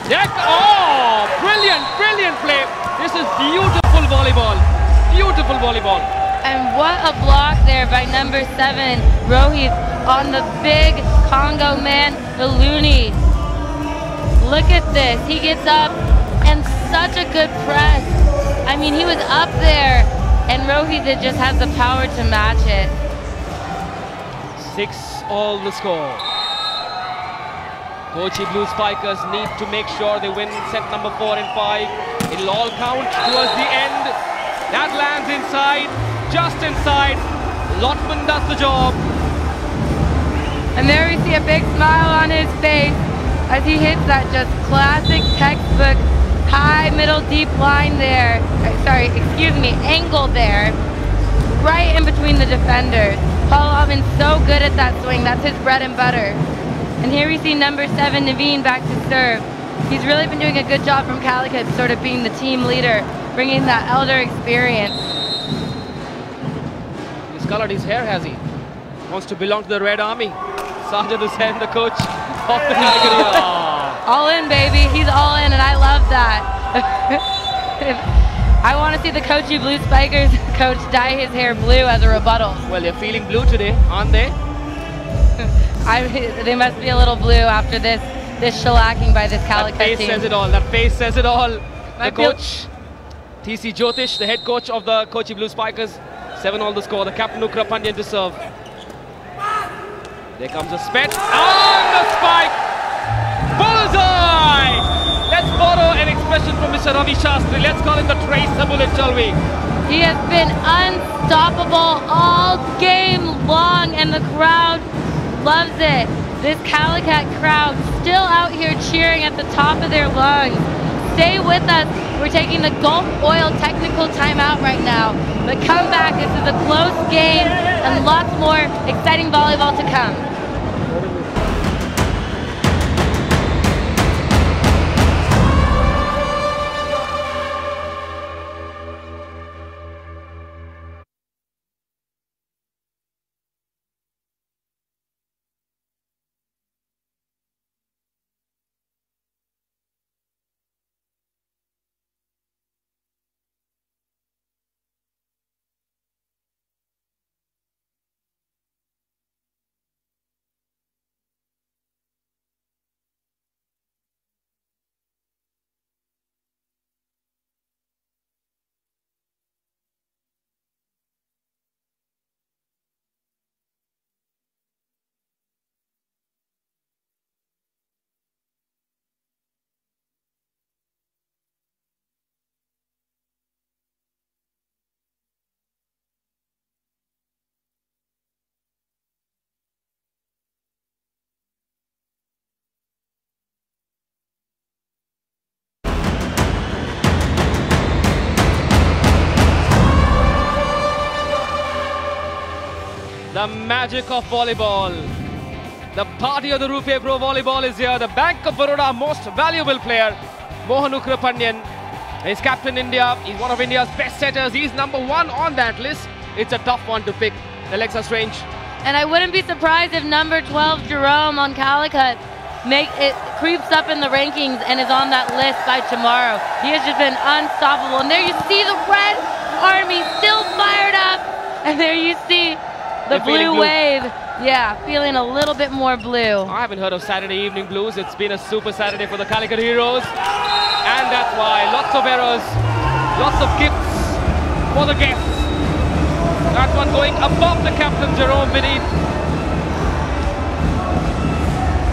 Deck. Oh, brilliant, brilliant play. This is beautiful volleyball. Beautiful volleyball. And what a block there by number 7, Rohit, on the big Congo man, the Looney. Look at this. He gets up and such a good press. I mean, he was up there and Rohit just has the power to match it. 6-all the score. Kochi Blue Spikers need to make sure they win set number 4 and 5. It'll all count towards the end. That lands inside, just inside. Lotman does the job. And there we see a big smile on his face as he hits that just classic textbook high, middle, deep line there. Sorry, excuse me, angle there. Right in between the defenders. Paul Altman's so good at that swing. That's his bread and butter. And here we see number 7, Naveen, back to serve. He's really been doing a good job from Calicut, sort of being the team leader, bringing that elder experience. He's colored his hair, has he? Wants to belong to the Red Army. Sajid Hussain, the coach of the Calicut. All in, baby. He's all in, and I love that. I want to see the Kochi Blue Spikers coach dye his hair blue as a rebuttal. Well, they're feeling blue today, aren't they? They must be a little blue after this shellacking by this Calicut team. That face says it all. That face says it all. The coach, TC Jyotish, the head coach of the Kochi Blue Spikers. 7-all the score. The captain Ukra Pandyan to serve. There comes a spet. On the spike! Bullseye! Let's borrow an expression from Mr. Ravi Shastri. Let's call him the tracer bullet, shall we? He has been unstoppable all game long, and the crowd loves it. This Calicut crowd still out here cheering at the top of their lungs. Stay with us. We're taking the Gulf Oil technical timeout right now. But come back. This is a close game and lots more exciting volleyball to come. The magic of volleyball. The party of the Rupee Pro Volleyball is here. The Bank of Baroda most valuable player, Mohan Ukra Pandyan. He's captain India. He's one of India's best setters. He's number 1 on that list. It's a tough one to pick. The legs are strange. And I wouldn't be surprised if number 12, Jerome on Calicut, creeps up in the rankings and is on that list by tomorrow. He has just been unstoppable. And there you see the Red Army still fired up. And there you see the blue wave. Yeah, feeling a little bit more blue. I haven't heard of Saturday evening blues. It's been a super Saturday for the Calicut Heroes. And that's why lots of errors, lots of gifts for the guests. That one going above the captain, Jerome, beneath.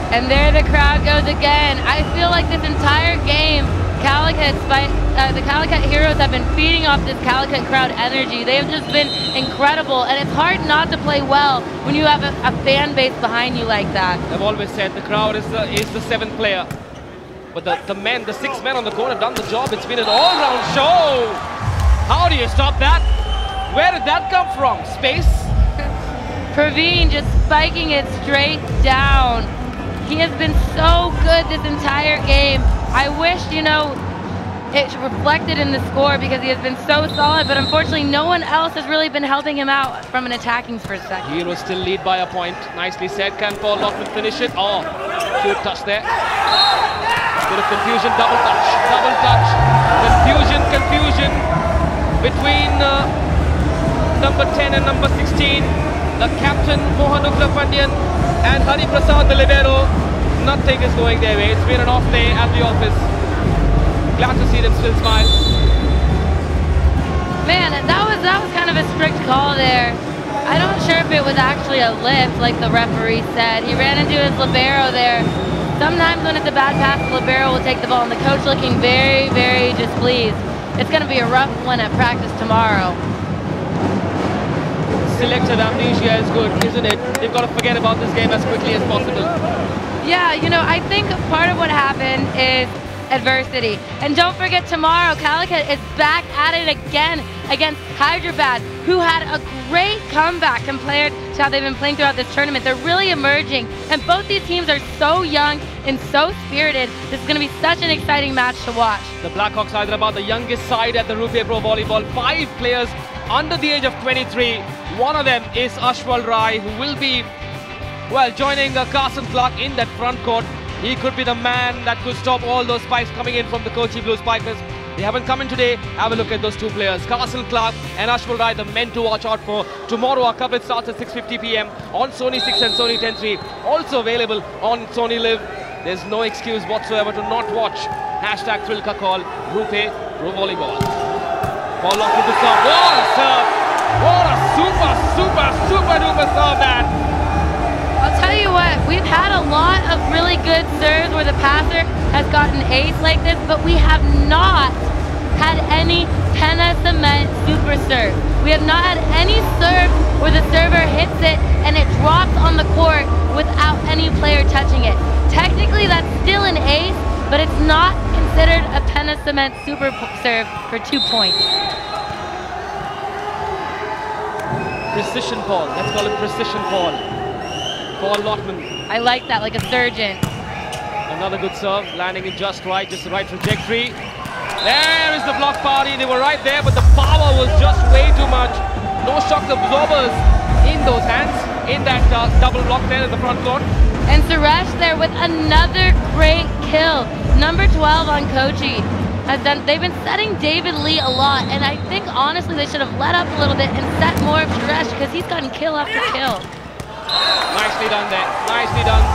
And there the crowd goes again. I feel like this entire game, the Calicut Heroes have been feeding off this Calicut crowd energy. They have just been incredible, and it's hard not to play well when you have a fan base behind you like that. I've always said the crowd is the 7th player, but the 6 men on the court have done the job. It's been an all-round show. How do you stop that? Where did that come from? Space? Praveen just spiking it straight down. He has been so good this entire game. I wish, it's reflected in the score because he has been so solid, but unfortunately no one else has really been helping him out from an attacking perspective. Heroes still lead by a point. Nicely said. Can Paul Lockman finish it? Oh, cute touch there. Bit of confusion, double touch. Confusion between number 10 and number 16. The captain, Mohan Ugrapandian, and Hari Prasad, the libero. Nothing is going their way. It's been an off day at the office. Glad to see them still smile. Man, that was kind of a strict call there. I'm not sure if it was actually a lift, like the referee said. He ran into his libero there. Sometimes when it's a bad pass, the libero will take the ball, and the coach looking very, very displeased. It's going to be a rough one at practice tomorrow. Selected amnesia is good, isn't it? They've got to forget about this game as quickly as possible. Yeah, you know, I think part of what happened is adversity. And don't forget, tomorrow, Calicut is back at it again against Hyderabad, who had a great comeback compared to how they've been playing throughout this tournament. They're really emerging, and both these teams are so young and so spirited. This is going to be such an exciting match to watch. The Blackhawks Hyderabad, the youngest side at the Rupee Pro Volleyball. 5 players under the age of 23. One of them is Ashwal Rai, who will be, well, joining Carson Clark in that front court. He could be the man that could stop all those spikes coming in from the Kochi Blue Spikers. They haven't come in today. Have a look at those two players, Carson Clark and Ashwal Rai, the men to watch out for. Tomorrow our coverage starts at 6:50 p.m. on Sony 6 and Sony 10.3. Also available on Sony Live. There's no excuse whatsoever to not watch. Hashtag Trilka call Rupee Pro Volleyball. Ball locked with the serve. What a serve! What a super duper serve that! I'll tell you what, we've had a lot of really good serves where the passer has gotten ace like this, but we have not had any penna cement super serve. We have not had any serve where the server hits it and it drops on the court without any player touching it. Technically that's still an ace, but it's not considered a penna cement super serve for 2 points. Precision Paul, let's call it Precision Paul. Paul Lockman. I like that, like a surgeon. Another good serve, landing in just right, just the right trajectory. There is the block party. They were right there, but the power was just way too much. No shock absorbers in those hands, in that double block there in the front court. And Suresh there with another great kill. Number 12 on Kochi. They've been setting David Lee a lot, and I think honestly they should have let up a little bit and set more of Suresh because he's gotten kill after kill. Nicely done there, nicely done.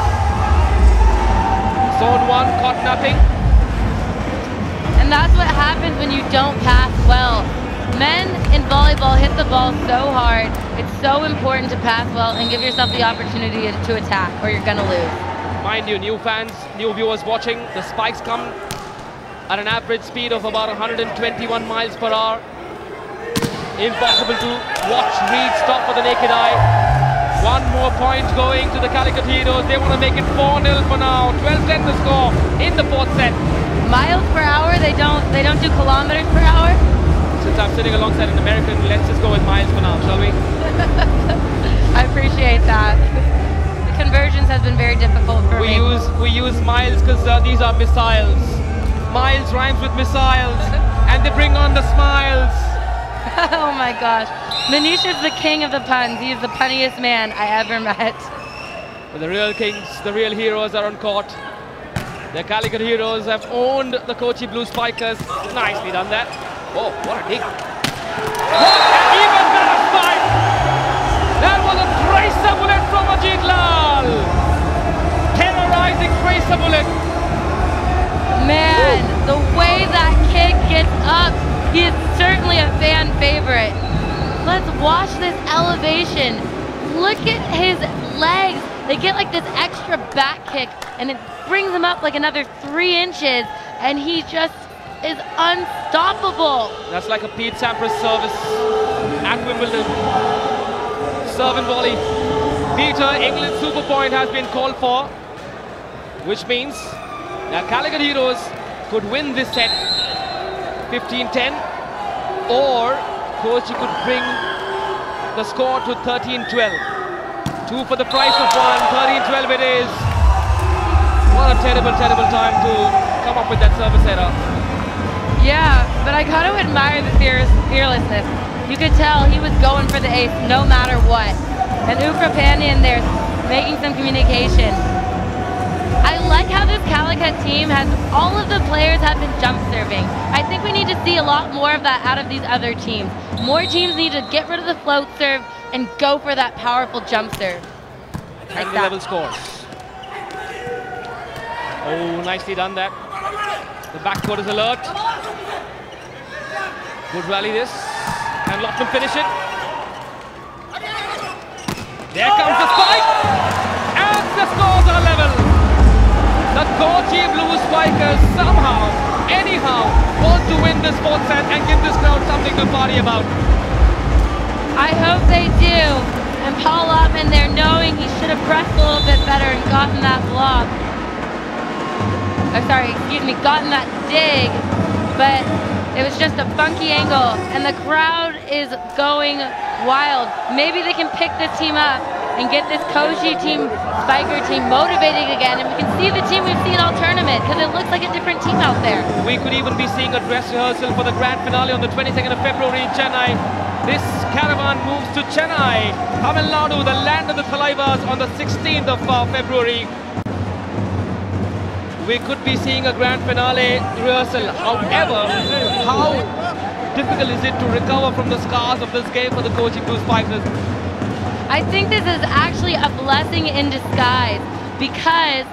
Zone 1, caught nothing. And that's what happens when you don't pass well. Men in volleyball hit the ball so hard. It's so important to pass well and give yourself the opportunity to attack, or you're gonna lose. Mind you, new fans, new viewers watching, the spikes come at an average speed of about 121 miles per hour. Impossible to watch, read, stop for the naked eye. One more point going to the Calicut Heroes. They want to make it 4-0 for now. 12-10 the score in the 4th set. Miles per hour, they don't do kilometers per hour? Since I'm sitting alongside an American, let's just go with miles for now, shall we? I appreciate that. The conversions has been very difficult for me. We use miles because these are missiles. Miles rhymes with missiles, and they bring on the smiles. Oh my gosh. Manish is the king of the puns. He is the punniest man I ever met. But the real kings, the real heroes are on court. The Calicut Heroes have owned the Kochi Blue Spikers. Nicely done that. Oh, what a dig. What an even better spike! That was a tracer bullet from Ajit Lal. Terrorizing tracer bullet. Man, the way that kid gets up, he is certainly a fan favorite. Let's watch this elevation. Look at his legs. They get like this extra back kick and it brings him up like another 3 inches and he just is unstoppable. That's like a Pete Sampras service at Wimbledon. Serve and volley. Peter, England super point has been called for, which means that Calicut Heroes could win this set 15-10, or Kochi could bring the score to 13-12. 2 for the price of 1, 13-12 it is. What a terrible, terrible time to come up with that service error. Yeah, but I gotta admire the fearlessness. You could tell he was going for the ace no matter what. And Ukrapanian there making some communication. I like how this Calicut team has, all of the players have been jump serving. I think we need to see a lot more of that out of these other teams. More teams need to get rid of the float serve and go for that powerful jump serve. Like And the that. level scores. Oh, nicely done that. The backcourt is alert. Good rally this. And Lotman finish it. There comes the spike. And the scores are level. The Kochi Blue Spikers somehow, anyhow, want to win this fourth set and give this crowd something to party about. I hope they do. And Paul Lotman there knowing he should have pressed a little bit better and gotten that block. Gotten that dig, but it was just a funky angle, and the crowd is going wild. Maybe they can pick this team up and get this Kochi team, Spiker team motivated again, and we can see the team we've seen all tournament, because it looks like a different team out there. We could even be seeing a dress rehearsal for the grand finale on the 22nd of February in Chennai. This caravan moves to Chennai, Tamil Nadu, the land of the Thalaiwas, on the 16th of February. We could be seeing a grand finale rehearsal. However, how difficult is it to recover from the scars of this game for the Kochi Blue Spikers? I think this is actually a blessing in disguise, because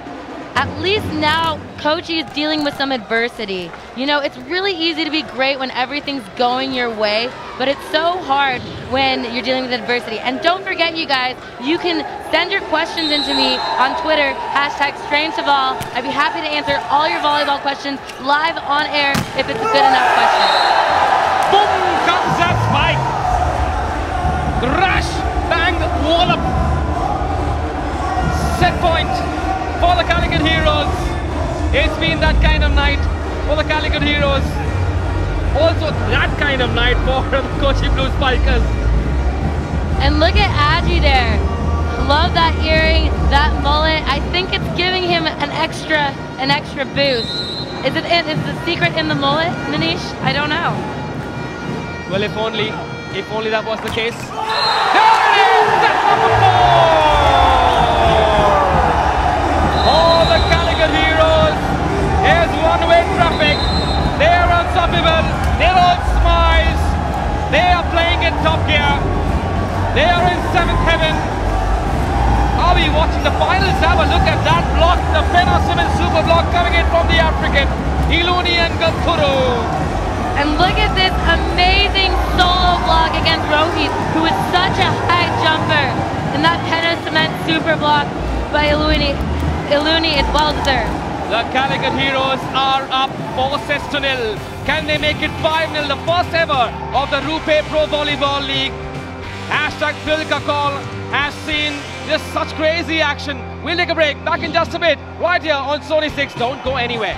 at least now Kochi is dealing with some adversity. You know, it's really easy to be great when everything's going your way, but it's so hard when you're dealing with adversity. And don't forget, you guys, you can send your questions into me on Twitter, #StrangeToVol. I'd be happy to answer all your volleyball questions live on air if it's a good enough question. Boom comes that spike. Crash, bang, wallop. Set point for the Calicut Heroes. It's been that kind of night for the Calicut Heroes. Also that kind of night for the Kochi Blue Spikers. And look at Adji there. Love that earring, that mullet. I think it's giving him an extra boost. Is the secret in the mullet, Manish? I don't know. Well, if only that was the case. There it is! That's number 4! Oh, the Calicut Heroes! Here's one-way traffic. They are unstoppable. They're all smiles. They are playing in top gear. They are in 7th heaven. Are we watching the finals? Have a look at that block. The penultimate super block coming in from the African. Iluni and Ganturu. And look at this amazing solo block against Rohit, who is such a high jumper. And that penultimate super block by Iluni is well deserved. The Calicut Heroes are up 4-0. Can they make it 5-0? The first ever of the Rupe Pro Volleyball League. #PhilKakol has seen just such crazy action. We'll take a break. Back in just a bit. Right here on Sony 6. Don't go anywhere.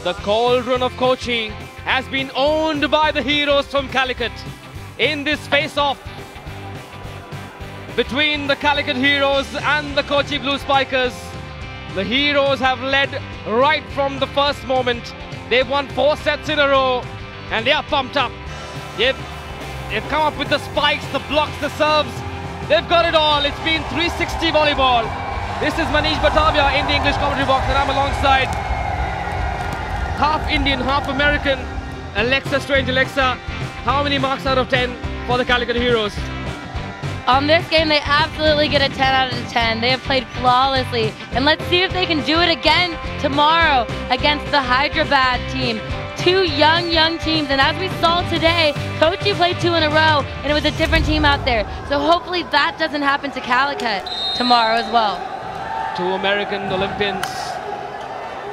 The cauldron of Kochi has been owned by the heroes from Calicut. In this face-off between the Calicut heroes and the Kochi Blue Spikers, the heroes have led right from the first moment. They've won 4 sets in a row and they are pumped up. They've come up with the spikes, the blocks, the serves. They've got it all. It's been 360 volleyball. This is Manish Batavia in the English commentary box, and I'm alongside half Indian, half American, Alexa, strange Alexa. How many marks out of 10 for the Calicut heroes? On this game, they absolutely get a 10 out of 10. They have played flawlessly. And let's see if they can do it again tomorrow against the Hyderabad team. 2 young teams. And as we saw today, Kochi played 2 in a row, and it was a different team out there. So hopefully that doesn't happen to Calicut tomorrow as well. 2 American Olympians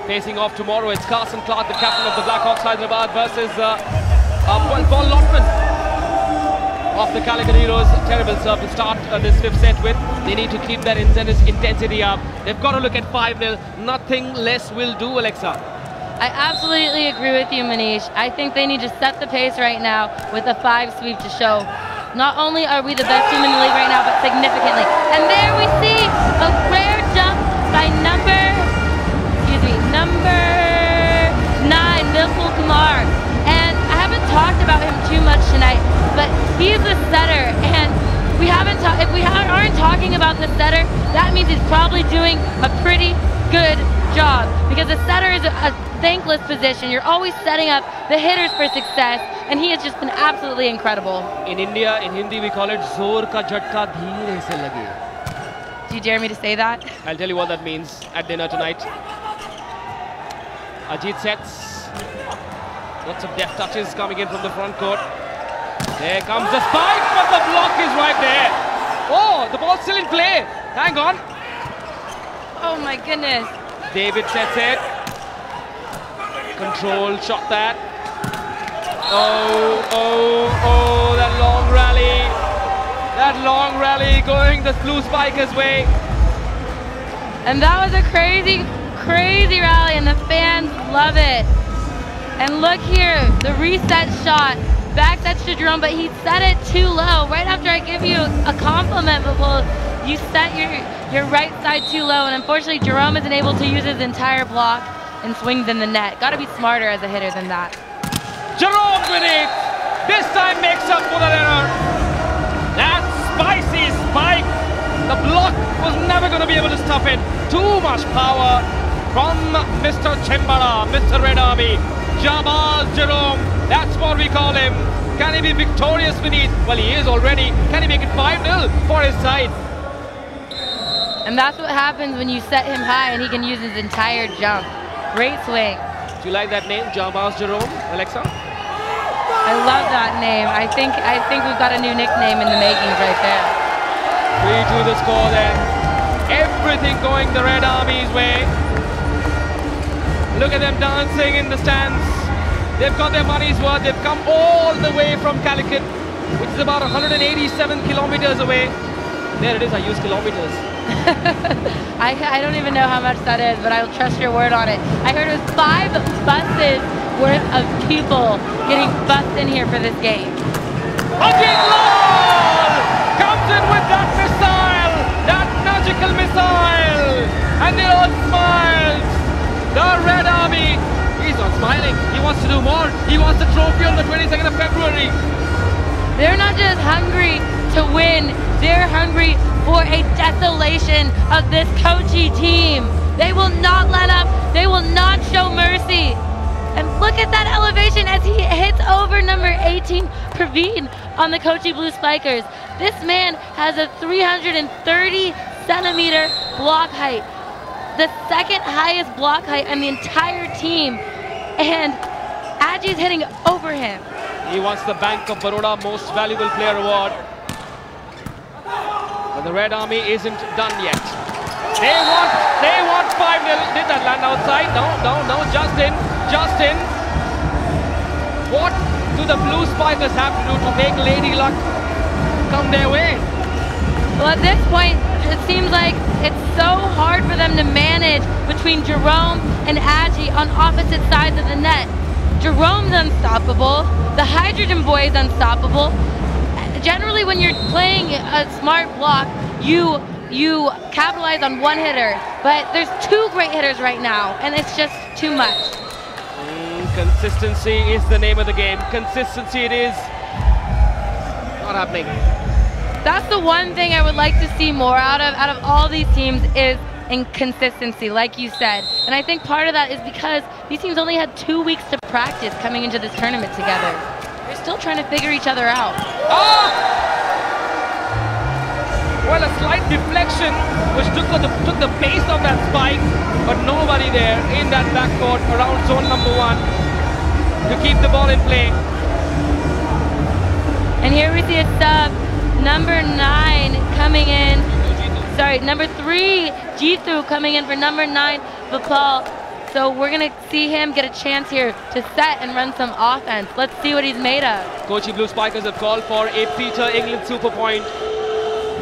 facing off tomorrow. It's Carson Clark, the captain of the Blackhawks Hyderabad, versus Paul Lotman of the Calicut heroes. Terrible serve to start this 5th set with. They need to keep that intensity up. They've got to look at 5-0. Nothing less will do, Alexa. I absolutely agree with you, Manish. I think they need to set the pace right now with a 5 sweep to show not only are we the best team in the league right now, but significantly. And there we see a rare jump by number 9, Vipul Kumar. And I haven't talked about him too much tonight, but he's a setter, and if we aren't talking about the setter, that means he's probably doing a pretty good job, because a setter is a thankless position. You're always setting up the hitters for success, and he has just been absolutely incredible. In India, in Hindi, we call it Zor ka jhatka dheere se lage. Do you dare me to say that? I'll tell you what that means at dinner tonight. Ajit sets. Lots of deft touches coming in from the front court. There comes the spike, but the block is right there. Oh, the ball's still in play. Hang on. Oh my goodness. David sets it. Control shot that. Oh, that long rally. That long rally going the Blue Spikers' way. And that was a crazy rally, and the fans love it. And look here, the reset shot. Back touch to Jerome, but he set it too low. Right after I give you a compliment, but you set your right side too low, and unfortunately Jerome isn't able to use his entire block and swings in the net. Got to be smarter as a hitter than that. Jerome with it. This time makes up for that error. That spicy spike. The block was never going to be able to stop it. Too much power from Mr. Chimbara, Mr. Red Army. Jabaz Jerome, that's what we call him. Can he be victorious beneath? Well, he is already. Can he make it 5-0 for his side? And that's what happens when you set him high and he can use his entire jump. Great swing. Do you like that name, Jabaz Jerome, Alexa? I love that name. I think we've got a new nickname in the makings right there. 3-2 the score then. Everything going the Red Army's way. Look at them dancing in the stands. They've got their money's worth. They've come all the way from Calicut, which is about 187 kilometers away. There it is, I use kilometers. I don't even know how much that is, but I'll trust your word on it. I heard it was 5 buses worth of people getting bussed in here for this game. Ajit Lal comes in with that missile, that magical missile, and it all smiles. The Red Army, he's not smiling. He wants to do more. He wants the trophy on the 22nd of February. They're not just hungry to win, they're hungry for a desolation of this Kochi team. They will not let up. They will not show mercy. And look at that elevation as he hits over number 18, Praveen, on the Kochi Blue Spikers. This man has a 330-centimeter block height, the 2nd highest block height on the entire team. And Ajit's hitting over him. He wants the Bank of Baroda Most Valuable Player Award. But the Red Army isn't done yet. They want 5-0. Did that land outside? No, Justin. What do the Blue Spikers have to do to make Lady Luck come their way? Well, at this point, it seems like it's so hard for them to manage between Jerome and Agi on opposite sides of the net. Jerome's unstoppable. The Hydrogen Boy is unstoppable. Generally, when you're playing a smart block, you capitalize on one hitter, but there's two great hitters right now, and it's just too much. Consistency is the name of the game. Consistency it is. Not happening. That's the one thing I would like to see more out of all these teams is inconsistency, like you said. And I think part of that is because these teams only had 2 weeks to practice coming into this tournament together. They're still trying to figure each other out. Oh! Well, a slight deflection which took the pace of that spike, but nobody there in that backcourt around zone number 1 to keep the ball in play. And here we see a sub, number 9 coming in. Sorry, number 3, Jithu coming in for number 9, Vipal. So we're going to see him get a chance here to set and run some offense. Let's see what he's made of. Kochi Blue Spikers have called for a Peter England super point.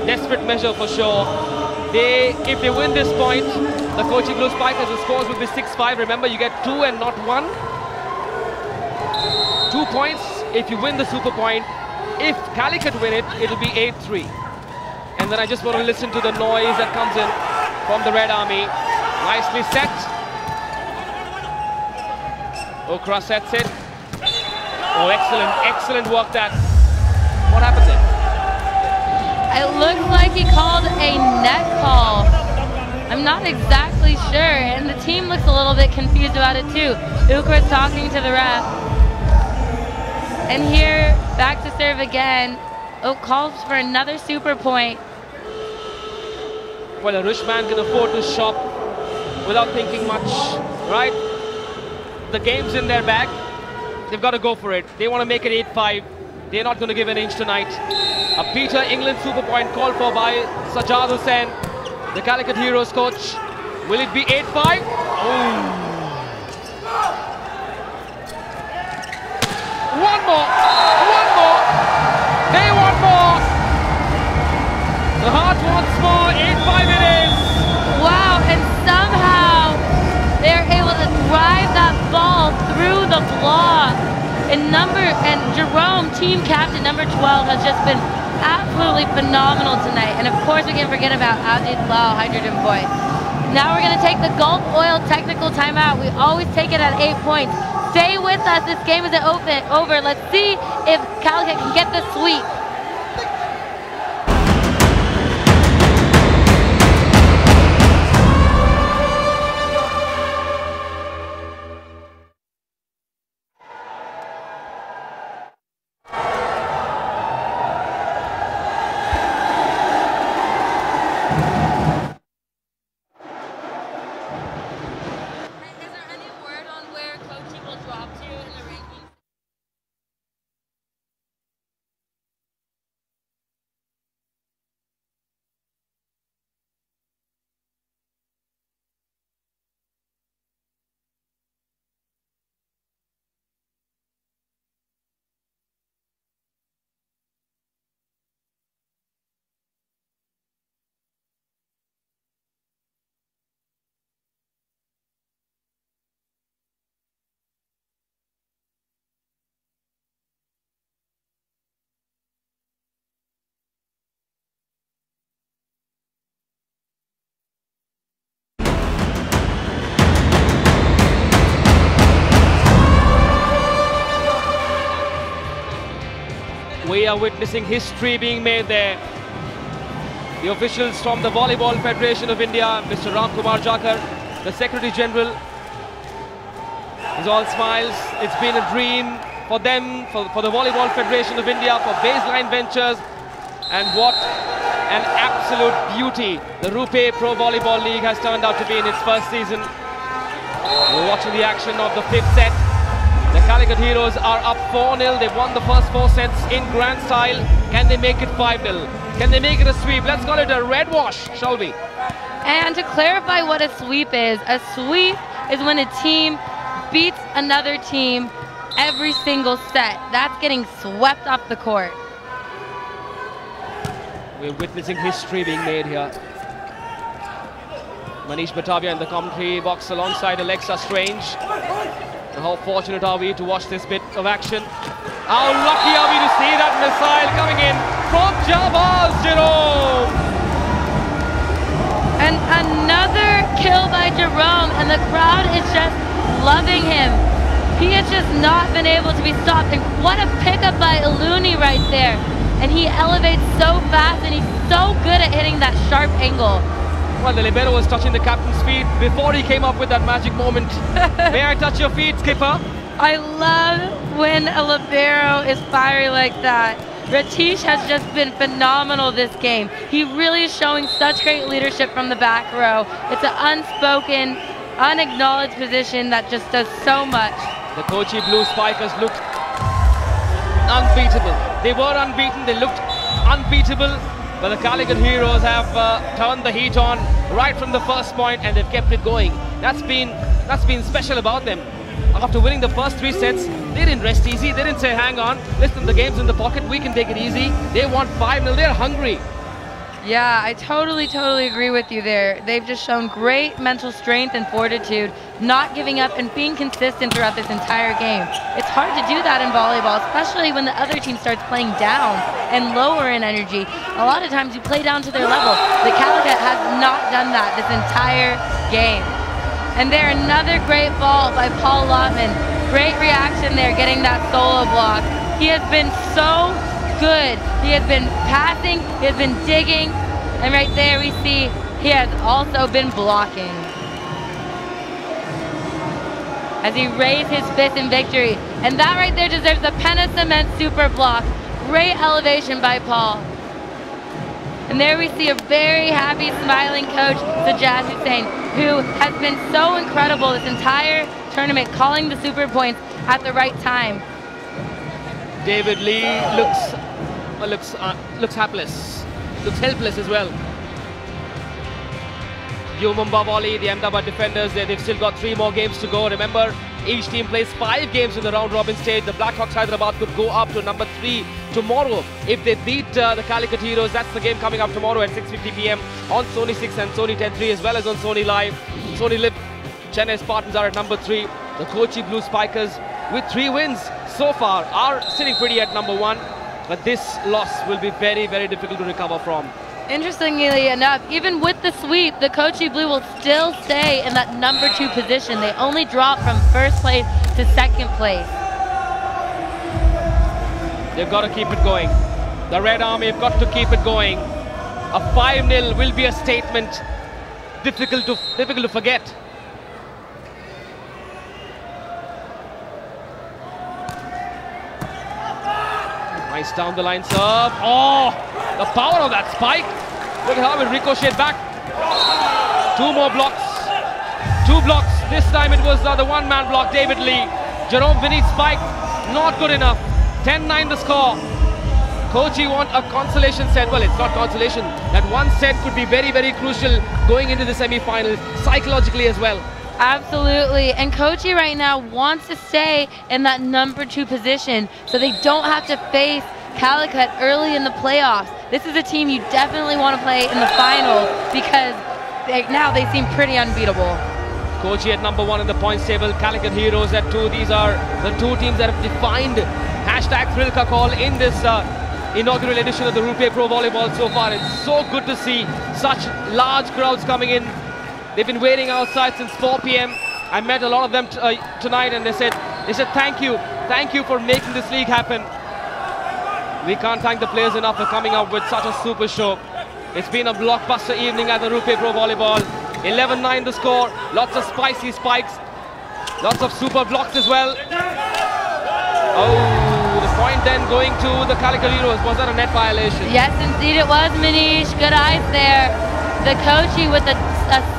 Desperate measure for sure. If they win this point, the Kochi Blue Spikers, the scores will be 6-5. Remember, you get 2 and not 1. 2 points if you win the super point. If Calicut win it, it'll be 8-3. And then I just want to listen to the noise that comes in from the Red Army. Nicely set. Okra sets it. Oh, excellent work that. What happened there? It looks like he called a net call. I'm not exactly sure, and the team looks a little bit confused about it too. Ukra's talking to the ref. And here, back to serve again. Oh, calls for another super point. Well, a rich man can afford to shop without thinking much, right? The game's in their bag. They've got to go for it. They want to make it 8-5. They're not going to give an inch tonight. A Peter England super point called for by Sajjad Hussain, the Calicut Heroes coach. Will it be 8-5? Oh. One more. They want more. The heart wants more. 8-5 it is. Wow, and somehow they're able to drive that ball through the block. And Jerome, team captain, number 12, has just been absolutely phenomenal tonight. And of course, we can't forget about Ajit Lal, Hydrogen Boy. Now we're going to take the Gulf Oil technical timeout. We always take it at 8 points. Stay with us. This game isn't over. Let's see if Calicut can get the sweep. We are witnessing history being made there. The officials from the Volleyball Federation of India, Mr. Ram Kumar Jakar, the Secretary General, is all smiles. It's been a dream for them, for the Volleyball Federation of India, for Baseline Ventures, and what an absolute beauty the Rupee Pro Volleyball League has turned out to be in its first season. We're watching the action of the 5th set. The Calicut Heroes are up 4-0. They've won the first 4 sets in grand style. Can they make it 5-0? Can they make it a sweep? Let's call it a red wash, shall we? And to clarify what a sweep is when a team beats another team every single set. That's getting swept off the court. We're witnessing history being made here. Manish Batavia in the commentary box alongside Alexa Strange. And how fortunate are we to watch this bit of action? How lucky are we to see that missile coming in from Jabaz Jerome? And another kill by Jerome, and the crowd is just loving him. He has just not been able to be stopped. And what a pickup by Iluni right there. And he elevates so fast, and he's so good at hitting that sharp angle. Well, the libero was touching the captain's feet before he came up with that magic moment. May I touch your feet, skipper? I love when a libero is fiery like that. Ratish has just been phenomenal this game. He really is showing such great leadership from the back row. It's an unspoken, unacknowledged position that just does so much. The Kochi Blue Spikers looked unbeatable. They were unbeaten, they looked unbeatable, but the Calicut Heroes have turned the heat on right from the first point, and they've kept it going. That's been special about them. After winning the first 3 sets, they didn't rest easy. They didn't say, hang on, listen, the game's in the pocket, we can take it easy. They want 5-0, they're hungry. Yeah, I totally agree with you there. They've just shown great mental strength and fortitude, not giving up and being consistent throughout this entire game. It's hard to do that in volleyball, especially when the other team starts playing down and lower in energy. A lot of times you play down to their level. The Calicut has not done that this entire game. And there, another great ball by Paul Lotman. Great reaction there, getting that solo block. He has been so good. He has been passing, he has been digging, and right there we see he has also been blocking. As he raised his fist in victory. And that right there deserves a Penna Cement super block. Great elevation by Paul. And there we see a very happy, smiling coach, Sajjad Hussain, who has been so incredible this entire tournament, calling the super points at the right time. David Lee looks hapless, looks helpless as well. Yumumba Volley, the Ahmedabad defenders, they've still got 3 more games to go. Remember, each team plays 5 games in the round-robin stage. The Blackhawks Hyderabad could go up to number 3 tomorrow if they beat the Calicut Heroes. That's the game coming up tomorrow at 6:50 p.m. on Sony 6 and Sony 10.3, as well as on Sony Live. Sony Live, Chennai Spartans are at number 3. The Kochi Blue Spikers, with 3 wins so far, are sitting pretty at number 1. But this loss will be very, very difficult to recover from. Interestingly enough, even with the sweep, the Kochi Blue will still stay in that number 2 position. They only drop from first place to second place. They've got to keep it going. The Red Army have got to keep it going. A 5-0 will be a statement difficult to forget. Nice down the line serve. Oh, the power of that spike. Look at how it ricocheted back. 2 more blocks. 2 blocks. This time it was the one-man block, David Lee. Jerome Vinny's spike, not good enough. 10-9 the score. Kochi want a consolation set. Well, it's not consolation. That one set could be very, very crucial going into the semi-finals, psychologically as well. Absolutely, and Kochi right now wants to stay in that number 2 position so they don't have to face Calicut early in the playoffs. This is a team you definitely want to play in the finals because now they seem pretty unbeatable. Kochi at number 1 in the points table, Calicut Heroes at 2. These are the 2 teams that have defined #Thrilka call in this inaugural edition of the Rupee Pro Volleyball so far. It's so good to see such large crowds coming in. They've been waiting outside since 4 p.m. I met a lot of them tonight, and they said thank you for making this league happen. We can't thank the players enough for coming up with such a super show. It's been a blockbuster evening at the Rupee Pro Volleyball. 11-9 the score, lots of spicy spikes, lots of super blocks as well. Oh, the point then going to the Calicut Heroes. Was that a net violation? Yes, indeed it was, Manish. Good eyes there. The Kochi with a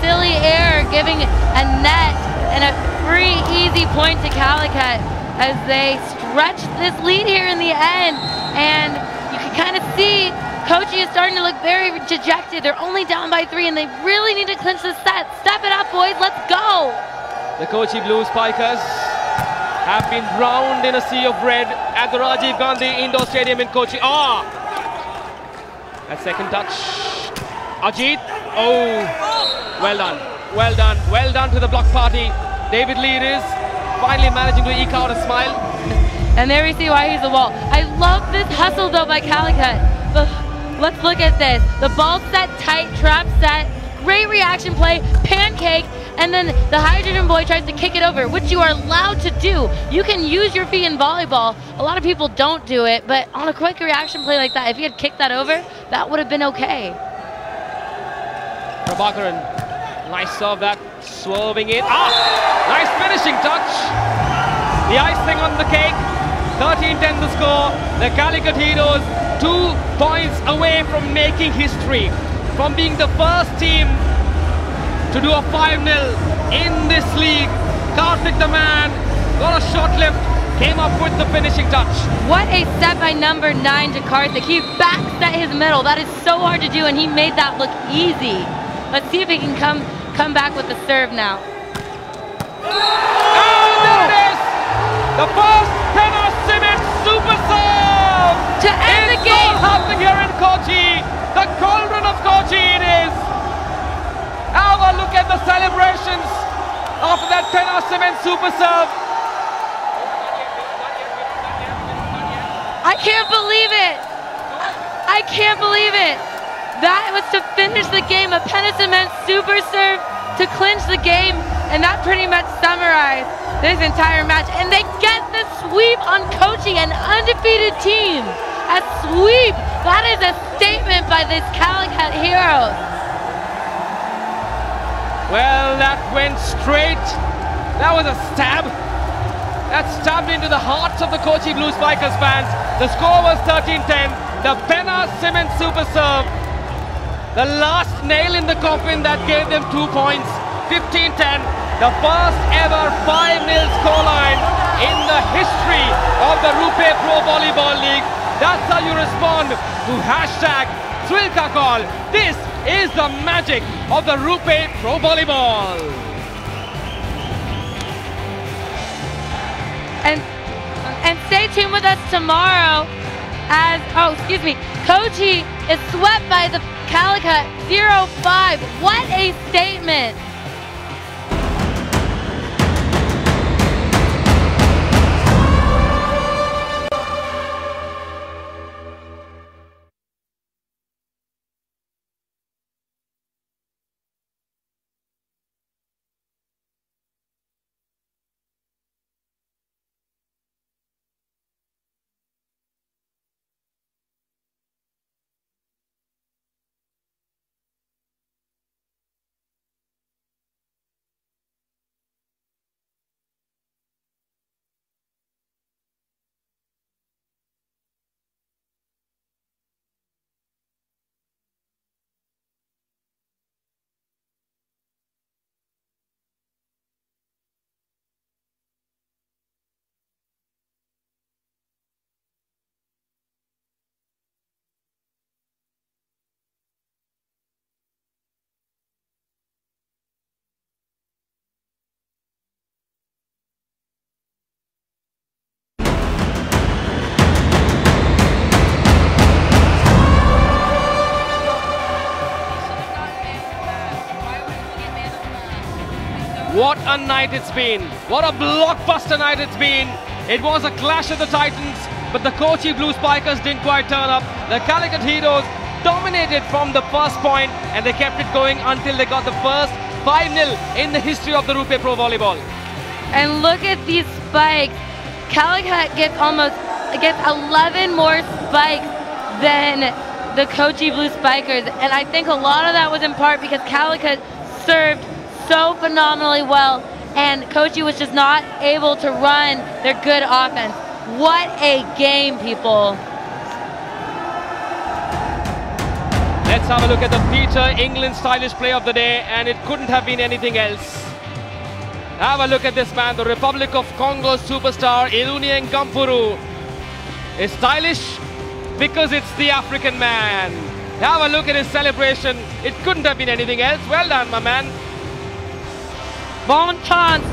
silly error, giving a net and a free, easy point to Calicut as they stretch this lead here in the end. And you can kind of see Kochi is starting to look very dejected. They're only down by 3, and they really need to clinch the set. Step it up, boys. Let's go. The Kochi Blue Spikers have been drowned in a sea of red at the Rajiv Gandhi Indoor Stadium in Kochi. That second touch. Ajit. Oh, well done. Well done to the block party. David Lee it is, finally managing to eke out a smile. And there we see why he's the wall. I love this hustle though by Calicut. Let's look at this. The ball set tight, trap set, great reaction play, pancake, and then the hydrogen boy tries to kick it over, which you are allowed to do. You can use your feet in volleyball. A lot of people don't do it, but on a quick reaction play like that, if he had kicked that over, that would have been okay. Prabhakaran, nice serve that, swerving it. Nice finishing touch. The icing on the cake. 13-10 the score. The Calicut Heroes 2 points away from making history, from being the first team to do a 5-0 in this league. Karthik the man got a short lift, came up with the finishing touch. What a set by number 9 to Karthik. He backset his middle. That is so hard to do, and he made that look easy. Let's see if he can come back with the serve now. And there it is! The first Penna Cement super serve! To end the game! It's all happening here in Kochi. The cauldron of Kochi it is. Have a look at the celebrations after that Penna Cement super serve. I can't believe it! I can't believe it! That was to finish the game, a Penna Cement super serve to clinch the game, and that pretty much summarized this entire match. And they get the sweep on Kochi, an undefeated team. A sweep! That is a statement by this Calicut Heroes. Well, that went straight. That was a stab. That stabbed into the hearts of the Kochi Blue Spikers fans. The score was 13-10. The Penna Cement super serve. The last nail in the coffin that gave them 2 points. 15-10. The first ever 5-0 scoreline in the history of the Rupee Pro Volleyball League. That's how you respond to hashtag #ThrillKaCall. This is the magic of the Rupee Pro Volleyball. And stay tuned with us tomorrow as, Kochi is swept by the Calicut 0-5. What a statement. What a night it's been. What a blockbuster night it's been. It was a clash of the titans, but the Kochi Blue Spikers didn't quite turn up. The Calicut Heroes dominated from the first point, and they kept it going until they got the first 5-0 in the history of the Rupee Pro Volleyball. And look at these spikes. Calicut gets 11 more spikes than the Kochi Blue Spikers, and I think a lot of that was in part because Calicut served so phenomenally well, and Kochi was just not able to run their good offense. What a game, people. Let's have a look at the Peter England stylish play of the day, and it couldn't have been anything else. Have a look at this man, the Republic of Congo superstar Ilunien Gampuru is stylish because it's the African man. Have a look at his celebration. It couldn't have been anything else. Well done, my man. Bon chance.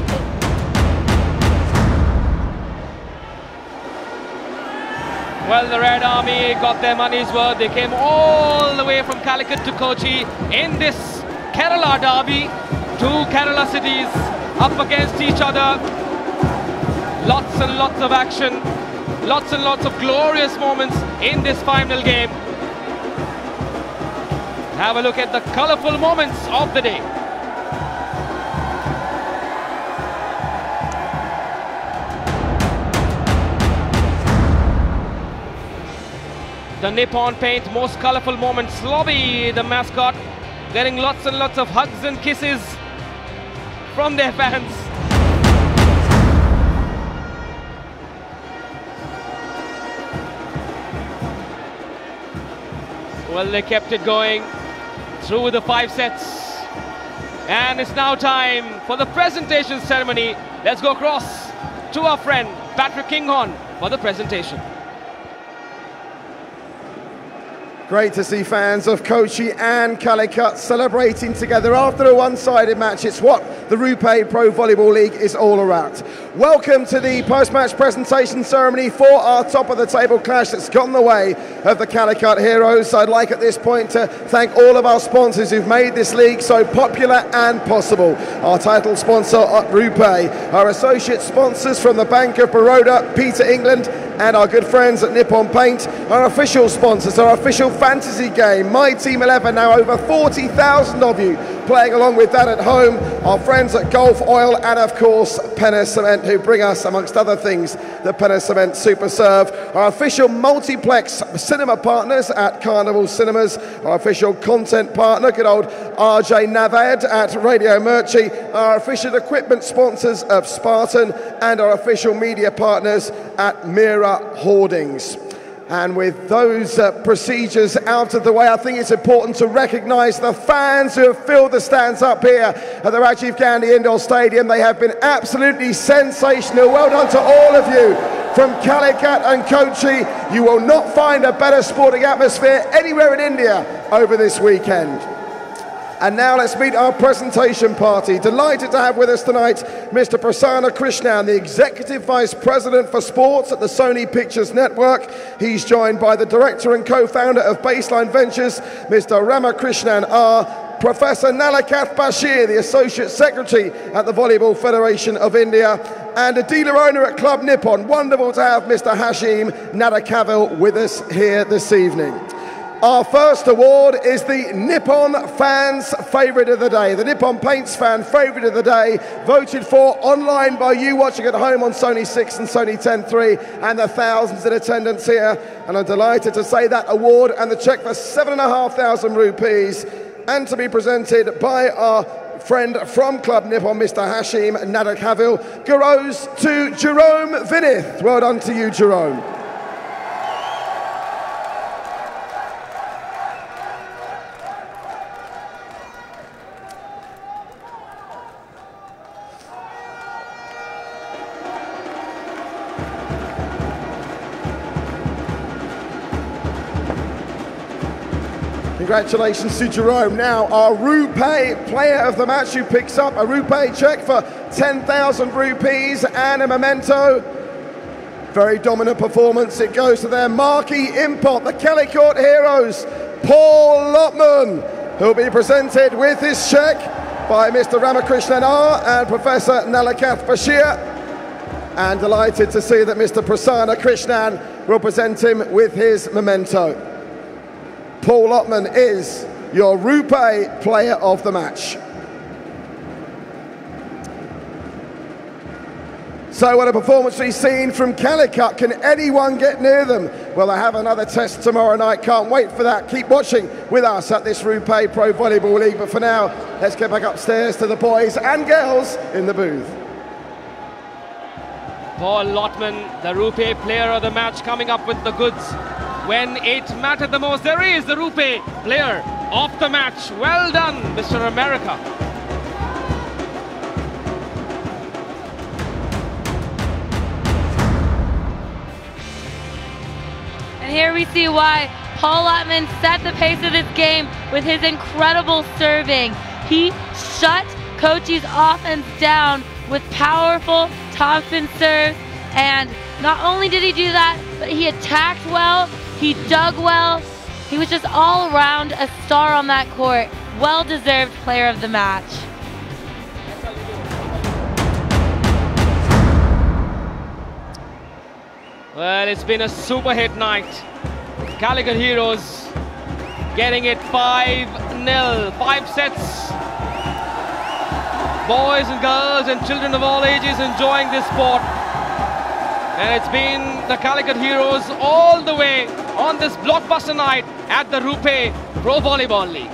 Well, the Red Army got their money's worth. They came all the way from Calicut to Kochi in this Kerala derby Two Kerala cities up against each other. Lots and lots of action. Lots and lots of glorious moments in this final game. Have a look at the colourful moments of the day. The Nippon paint most colourful moments. Lobby, the mascot, getting lots and lots of hugs and kisses from their fans. Well, they kept it going through the 5 sets. And it's now time for the presentation ceremony. Let's go across to our friend Patrick Kinghorn for the presentation. Great to see fans of Kochi and Calicut celebrating together after a one-sided match. It's what the Rupee Pro Volleyball League is all about. Welcome to the post-match presentation ceremony for our top-of-the-table clash that's gotten the way of the Calicut Heroes. I'd like at this point to thank all of our sponsors who've made this league so popular and possible. Our title sponsor at Rupee, our associate sponsors from the Bank of Baroda, Peter England, and our good friends at Nippon Paint, our official sponsors, our official fantasy game, My Team 11, now over 40,000 of you playing along with that at home, our friends at Gulf Oil, and of course Penna Cement, who bring us, amongst other things, the Penna Cement Super Serve, our official multiplex cinema partners at Carnival Cinemas, our official content partner, good old RJ Navad at Radio Murchie, our official equipment sponsors of Spartan, and our official media partners at Mira Hoardings. And with those procedures out of the way, I think it's important to recognise the fans who have filled the stands up here at the Rajiv Gandhi Indoor Stadium. They have been absolutely sensational. Well done to all of you from Calicut and Kochi. You will not find a better sporting atmosphere anywhere in India over this weekend. And now let's meet our presentation party. Delighted to have with us tonight Mr. Prasanna Krishnan, the Executive Vice President for Sports at the Sony Pictures Network. He's joined by the Director and Co-Founder of Baseline Ventures, Mr. Ramakrishnan R., Professor Nalakath Bashir, the Associate Secretary at the Volleyball Federation of India, and a dealer owner at Club Nippon. Wonderful to have Mr. Hashim Nadakavil with us here this evening. Our first award is the Nippon Fans Favourite of the Day, the Nippon Paints Fan Favourite of the Day, voted for online by you watching at home on Sony 6 and Sony 10.3, and the thousands in attendance here. And I'm delighted to say that award and the cheque for 7,500 rupees, and to be presented by our friend from Club Nippon, Mr. Hashim Nadakavil, goes to Jerome Vinith. Well done to you, Jerome. Congratulations to Jerome. Now our Rupee player of the match, who picks up a Rupee cheque for 10,000 rupees and a memento. Very dominant performance. It goes to their marquee import, the Calicut Heroes, Paul Lotman, who'll be presented with his cheque by Mr. Ramakrishnan R. and Professor Nalakath Bashir. And delighted to see that Mr. Prasanna Krishnan will present him with his memento. Paul Lotman is your Rupee player of the match. So what a performance we've seen from Calicut. Can anyone get near them? Well, I have another test tomorrow night. Can't wait for that. Keep watching with us at this Rupee Pro Volleyball League. But for now, let's get back upstairs to the boys and girls in the booth. Paul Lotman, the Rupee player of the match, coming up with the goods when it mattered the most. There is the Rupee player of the match. Well done, Mr. America. And here we see why Paul Lotman set the pace of this game with his incredible serving. He shut Kochi's offense down with powerful topspin serves, and not only did he do that, but he attacked well, he dug well. He was just all around a star on that court. Well-deserved player of the match. Well, it's been a super hit night. Calicut Heroes getting it 5-0, 5 sets. Boys and girls and children of all ages enjoying this sport. And it's been the Calicut Heroes all the way on this blockbuster night at the Rupe Pro Volleyball League.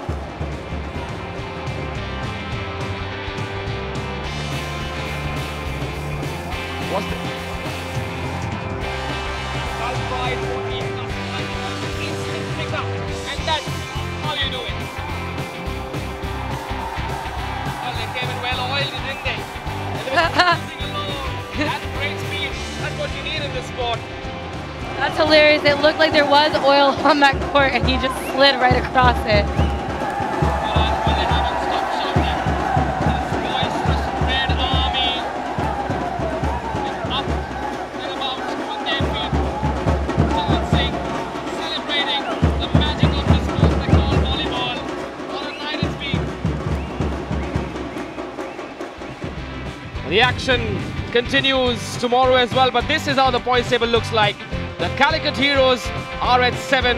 What's the instant pick up, and that's all you do it. Well, they came in well oiled, didn't they? That's great speed. That's what you need in this sport. That's hilarious. It looked like there was oil on that court and he just slid right across it. The action continues tomorrow as well, but this is how the points table looks like. The Calicut Heroes are at 7.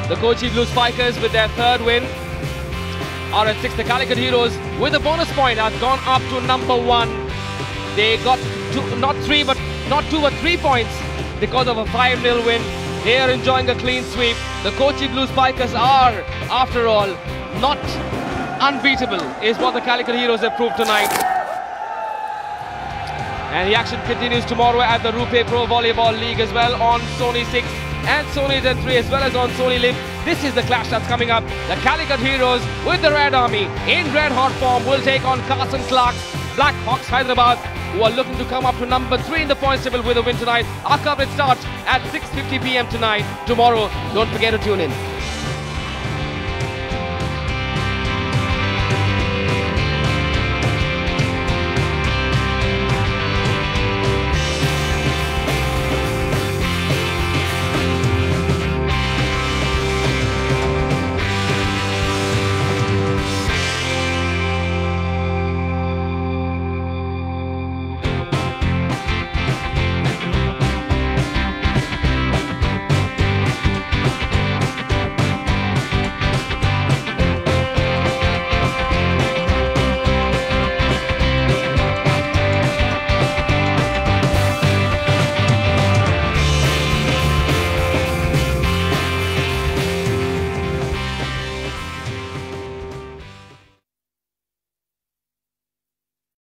The Kochi Blue Spikers with their 3rd win are at 6. The Calicut Heroes with a bonus point have gone up to number 1. They got not 2 but 3 points because of a 5-0 win. They are enjoying a clean sweep. The Kochi Blue Spikers are, after all, not unbeatable, is what the Calicut Heroes have proved tonight. And the action continues tomorrow at the Rupe Pro Volleyball League as well on Sony 6 and Sony 10-3 as well as on Sony Live. This is the clash that's coming up. The Calicut Heroes with the Red Army in red hot form will take on Carson Clark's Black Hawks Hyderabad, who are looking to come up to number 3 in the points table with a win tonight. Our coverage starts at 6:50 p.m. tonight. Tomorrow, don't forget to tune in.